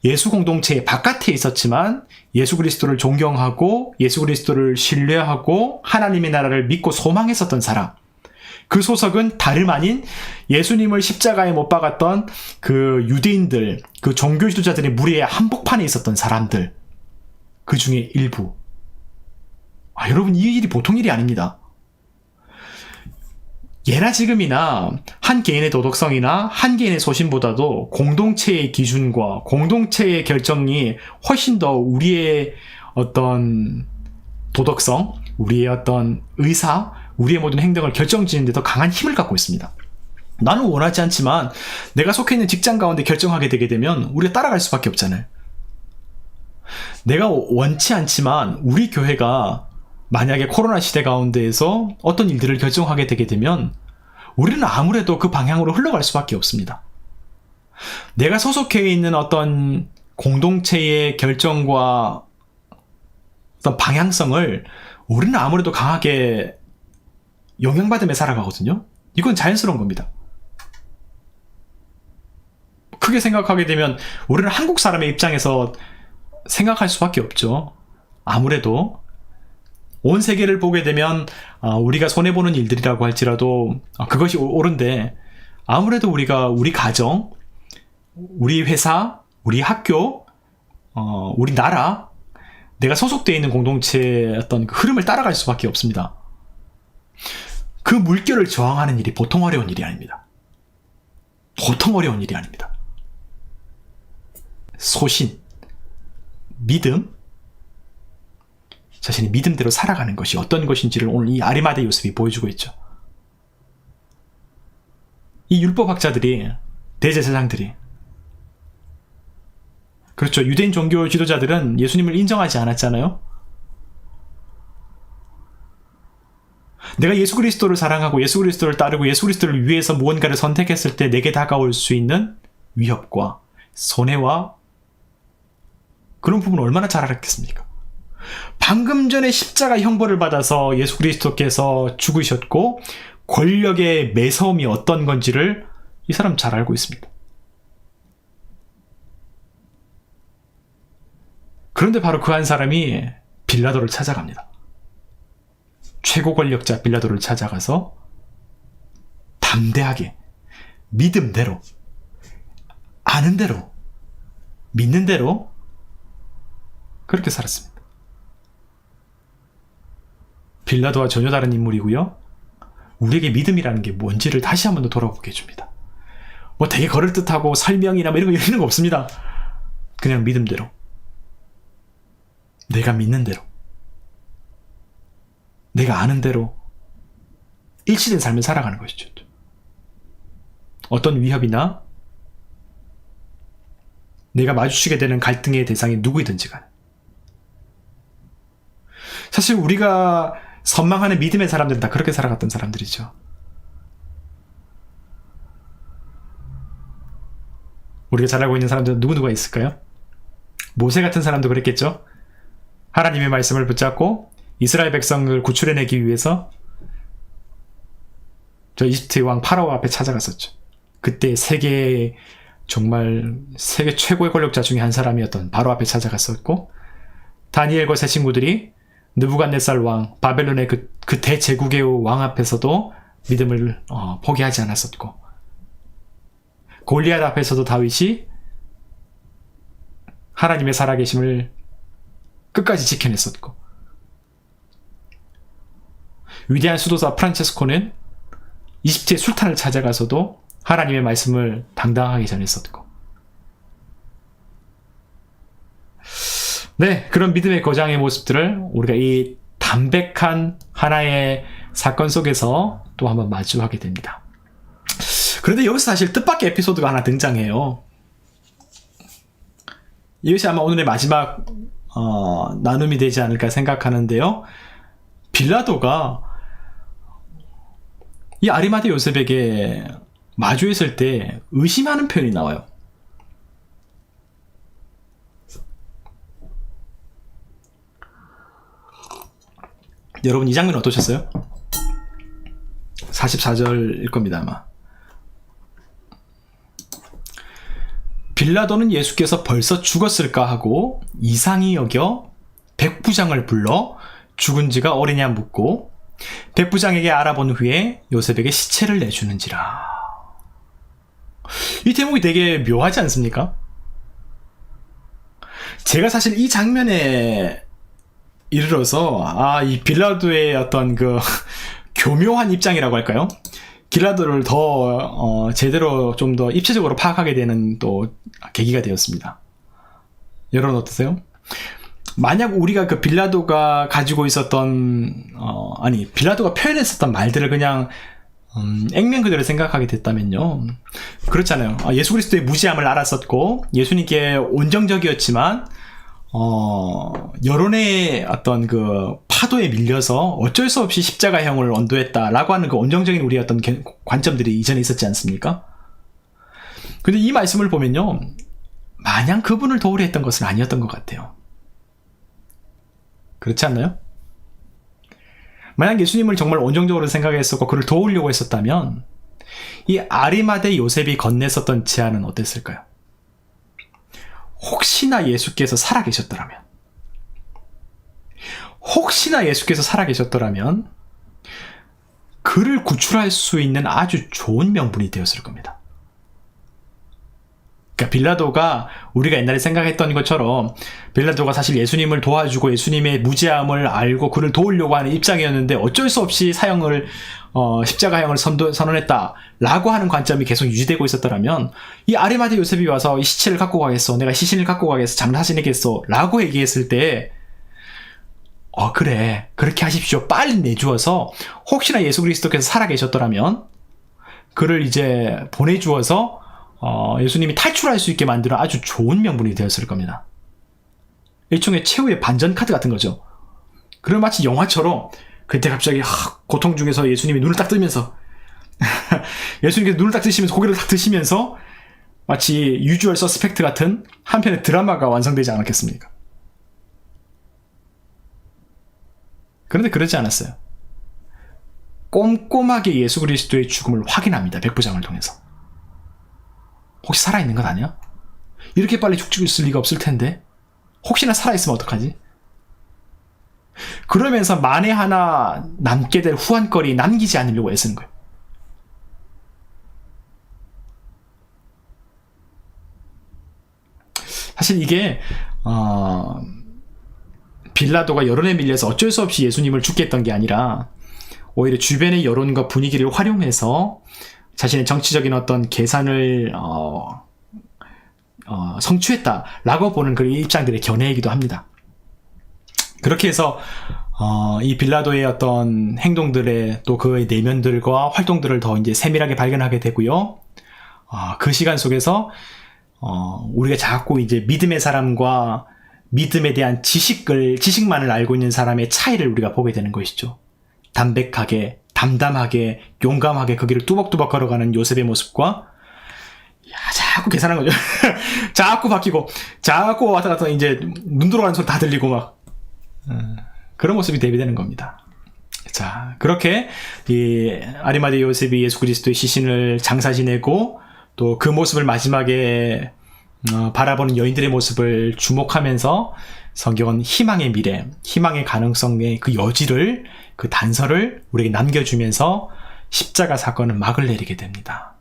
예수 공동체 바깥에 있었지만 예수 그리스도를 존경하고 예수 그리스도를 신뢰하고 하나님의 나라를 믿고 소망했었던 사람. 그 소속은 다름 아닌 예수님을 십자가에 못 박았던 그 유대인들, 그 종교 지도자들의 무리의 한복판에 있었던 사람들. 그 중에 일부. 여러분, 이 일이 보통 일이 아닙니다. 예나 지금이나 한 개인의 도덕성이나 한 개인의 소신보다도 공동체의 기준과 공동체의 결정이 훨씬 더 우리의 어떤 도덕성, 우리의 어떤 의사, 우리의 모든 행동을 결정짓는 데 더 강한 힘을 갖고 있습니다. 나는 원하지 않지만 내가 속해 있는 직장 가운데 결정하게 되게 되면 우리가 따라갈 수밖에 없잖아요. 내가 원치 않지만 우리 교회가 만약에 코로나 시대 가운데에서 어떤 일들을 결정하게 되게 되면 우리는 아무래도 그 방향으로 흘러갈 수밖에 없습니다. 내가 소속해 있는 어떤 공동체의 결정과 어떤 방향성을 우리는 아무래도 강하게 영향받으며 살아가거든요. 이건 자연스러운 겁니다. 크게 생각하게 되면 우리는 한국 사람의 입장에서 생각할 수밖에 없죠. 아무래도 온 세계를 보게 되면 우리가 손해보는 일들이라고 할지라도 그것이 옳은데 아무래도 우리가 우리 가정, 우리 회사, 우리 학교, 우리 나라, 내가 소속되어 있는 공동체의 어떤 그 흐름을 따라갈 수밖에 없습니다. 그 물결을 저항하는 일이 보통 어려운 일이 아닙니다. 보통 어려운 일이 아닙니다. 소신, 믿음, 자신의 믿음대로 살아가는 것이 어떤 것인지를 오늘 이 아리마대 요셉이 보여주고 있죠. 이 율법학자들이, 대제사장들이, 그렇죠. 유대인 종교 지도자들은 예수님을 인정하지 않았잖아요. 내가 예수 그리스도를 사랑하고 예수 그리스도를 따르고 예수 그리스도를 위해서 무언가를 선택했을 때 내게 다가올 수 있는 위협과 손해와 그런 부분을 얼마나 잘 알았겠습니까? 방금 전에 십자가 형벌을 받아서 예수 그리스도께서 죽으셨고 권력의 매서움이 어떤 건지를 이 사람 잘 알고 있습니다. 그런데 바로 그 한 사람이 빌라도를 찾아갑니다. 최고 권력자 빌라도를 찾아가서 담대하게 믿음대로 아는 대로 믿는 대로 그렇게 살았습니다. 빌라도와 전혀 다른 인물이고요. 우리에게 믿음이라는 게 뭔지를 다시 한 번 더 돌아보게 해줍니다. 뭐 되게 그럴듯하고 설명이나 뭐 이런 거 없습니다. 그냥 믿음대로. 내가 믿는 대로. 내가 아는 대로 일치된 삶을 살아가는 것이죠. 어떤 위협이나 내가 마주치게 되는 갈등의 대상이 누구이든지 간에. 사실 우리가 선망하는 믿음의 사람들은 다 그렇게 살아갔던 사람들이죠. 우리가 잘 알고 있는 사람들은 누구누가 있을까요? 모세 같은 사람도 그랬겠죠? 하나님의 말씀을 붙잡고 이스라엘 백성을 구출해내기 위해서 저 이집트 왕 파라오 앞에 찾아갔었죠. 그때 정말 세계 최고의 권력자 중에 한 사람이었던 바로 앞에 찾아갔었고, 다니엘과 세 친구들이 느부갓네살 왕, 바벨론의 그 대제국의 왕 앞에서도 믿음을 포기하지 않았었고, 골리앗 앞에서도 다윗이 하나님의 살아계심을 끝까지 지켜냈었고, 위대한 수도사 프란체스코는 이집트의 술탄을 찾아가서도 하나님의 말씀을 당당하게 전했었고, 네, 그런 믿음의 거장의 모습들을 우리가 이 담백한 하나의 사건 속에서 또 한번 마주하게 됩니다. 그런데 여기서 사실 뜻밖의 에피소드가 하나 등장해요. 이것이 아마 오늘의 마지막 나눔이 되지 않을까 생각하는데요. 빌라도가 이 아리마대 요셉에게 마주했을 때 의심하는 표현이 나와요. 여러분 이 장면 어떠셨어요? 44절일 겁니다 아마. 빌라도는 예수께서 벌써 죽었을까 하고 이상히 여겨 백부장을 불러 죽은 지가 오래냐 묻고 백부장에게 알아본 후에 요셉에게 시체를 내주는지라. 이 대목이 되게 묘하지 않습니까? 제가 사실 이 장면에 이르러서 이 빌라도의 어떤 그 교묘한 입장이라고 할까요? 빌라도를 더 제대로 좀 더 입체적으로 파악하게 되는 또 계기가 되었습니다. 여러분 어떠세요? 만약 우리가 그 빌라도가 가지고 있었던 빌라도가 표현했었던 말들을 그냥 액면 그대로 생각하게 됐다면요, 그렇잖아요. 예수 그리스도의 무지함을 알았었고 예수님께 온정적이었지만 여론의 어떤 그 파도에 밀려서 어쩔 수 없이 십자가형을 언도했다라고 하는 그 온정적인 우리의 어떤 관점들이 이전에 있었지 않습니까? 근데 이 말씀을 보면요, 마냥 그분을 도우려 했던 것은 아니었던 것 같아요. 그렇지 않나요? 만약 예수님을 정말 온정적으로 생각했었고 그를 도우려고 했었다면 이 아리마대 요셉이 건넸었던 제안은 어땠을까요? 혹시나 예수께서 살아계셨더라면, 그를 구출할 수 있는 아주 좋은 명분이 되었을 겁니다. 그러니까 빌라도가 우리가 옛날에 생각했던 것처럼 빌라도가 사실 예수님을 도와주고 예수님의 무지함을 알고 그를 도우려고 하는 입장이었는데 어쩔 수 없이 십자가형을 선언했다라고 하는 관점이 계속 유지되고 있었더라면 이 아리마대 요셉이 와서 이 시체를 갖고 가겠어, 내가 시신을 갖고 가겠어, 장사지내겠어 라고 얘기했을 때 그래, 그렇게 하십시오, 빨리 내주어서 혹시나 예수 그리스도께서 살아계셨더라면 그를 이제 보내주어서 예수님이 탈출할 수 있게 만드는 아주 좋은 명분이 되었을 겁니다. 일종의 최후의 반전 카드 같은 거죠. 그럼 마치 영화처럼 그때 갑자기 고통 중에서 예수님이 눈을 딱 뜨면서 예수님께서 눈을 딱 뜨시면서 고개를 딱 드시면서 마치 유주얼 서스펙트 같은 한편의 드라마가 완성되지 않았겠습니까? 그런데 그러지 않았어요. 꼼꼼하게 예수 그리스도의 죽음을 확인합니다. 백부장을 통해서. 혹시 살아있는 것 아니야? 이렇게 빨리 죽고 있을 리가 없을 텐데 혹시나 살아있으면 어떡하지? 그러면서 만에 하나 남게 될 후한거리 남기지 않으려고 애쓰는 거예요. 사실 이게 빌라도가 여론에 밀려서 어쩔 수 없이 예수님을 죽게 했던 게 아니라 오히려 주변의 여론과 분위기를 활용해서 자신의 정치적인 어떤 계산을 성취했다라고 보는 그런 입장들의 견해이기도 합니다. 그렇게 해서 이 빌라도의 어떤 행동들의 또 그의 내면들과 활동들을 더 이제 세밀하게 발견하게 되고요. 그 시간 속에서 우리가 자꾸 이제 믿음의 사람과 믿음에 대한 지식만을 알고 있는 사람의 차이를 우리가 보게 되는 것이죠. 담백하게, 담담하게, 용감하게 그 길을 뚜벅뚜벅 걸어가는 요셉의 모습과 자꾸 계산한 거죠. 자꾸 바뀌고, 자꾸 왔다 갔다 이제 눈 돌아가는 소리 다 들리고 막 그런 모습이 대비되는 겁니다. 자, 그렇게 이 아리마대 요셉이 예수 그리스도의 시신을 장사 지내고 또 그 모습을 마지막에 바라보는 여인들의 모습을 주목하면서 성경은 희망의 미래, 희망의 가능성의 그 여지를, 그 단서를 우리에게 남겨주면서 십자가 사건은 막을 내리게 됩니다.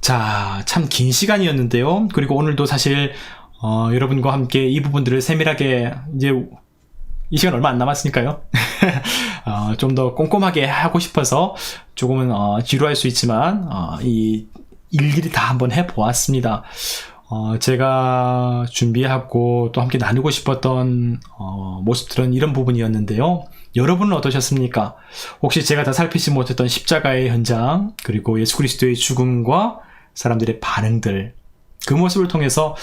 자, 참 긴 시간이었는데요. 그리고 오늘도 사실 여러분과 함께 이 부분들을 세밀하게, 이제 이 시간 얼마 안 남았으니까요. 좀 더 꼼꼼하게 하고 싶어서 조금은 지루할 수 있지만 이 일일이 다 한번 해보았습니다. 제가 준비하고 또 함께 나누고 싶었던 모습들은 이런 부분이었는데요. 여러분은 어떠셨습니까? 혹시 제가 다 살피지 못했던 십자가의 현장, 그리고 예수 그리스도의 죽음과 사람들의 반응들, 그 모습을 통해서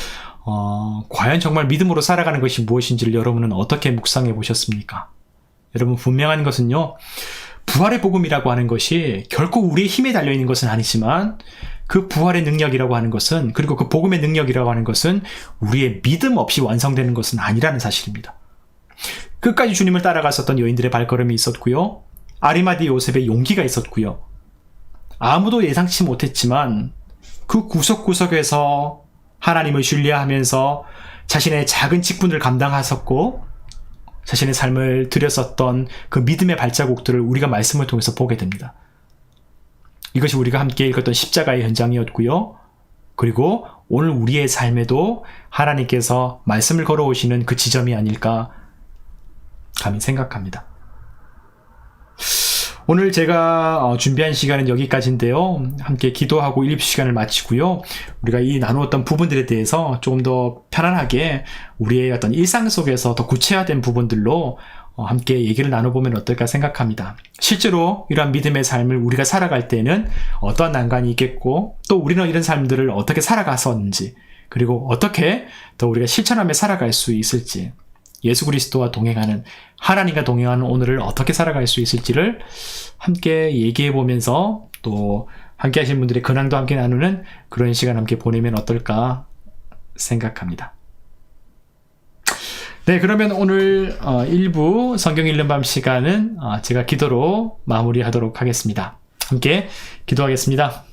과연 정말 믿음으로 살아가는 것이 무엇인지를 여러분은 어떻게 묵상해 보셨습니까? 여러분, 분명한 것은요, 부활의 복음이라고 하는 것이 결코 우리의 힘에 달려있는 것은 아니지만 그 부활의 능력이라고 하는 것은, 그리고 그 복음의 능력이라고 하는 것은 우리의 믿음 없이 완성되는 것은 아니라는 사실입니다. 끝까지 주님을 따라갔었던 여인들의 발걸음이 있었고요. 아리마대 요셉의 용기가 있었고요. 아무도 예상치 못했지만 그 구석구석에서 하나님을 신뢰하면서 자신의 작은 직분을 감당하셨고 자신의 삶을 들였었던 그 믿음의 발자국들을 우리가 말씀을 통해서 보게 됩니다. 이것이 우리가 함께 읽었던 십자가의 현장이었고요. 그리고 오늘 우리의 삶에도 하나님께서 말씀을 걸어오시는 그 지점이 아닐까 감히 생각합니다. 오늘 제가 준비한 시간은 여기까지인데요. 함께 기도하고 1, 2시간을 마치고요. 우리가 이 나누었던 부분들에 대해서 조금 더 편안하게 우리의 어떤 일상 속에서 더 구체화된 부분들로 함께 얘기를 나눠보면 어떨까 생각합니다. 실제로 이러한 믿음의 삶을 우리가 살아갈 때는 어떠한 난관이 있겠고 또 우리는 이런 삶들을 어떻게 살아갔었는지 그리고 어떻게 더 우리가 실천하며 살아갈 수 있을지 예수 그리스도와 동행하는 하나님과 동행하는 오늘을 어떻게 살아갈 수 있을지를 함께 얘기해 보면서 또 함께 하신 분들의 근황도 함께 나누는 그런 시간 함께 보내면 어떨까 생각합니다. 네, 그러면 오늘 일부 성경 읽는 밤 시간은 제가 기도로 마무리하도록 하겠습니다. 함께 기도하겠습니다.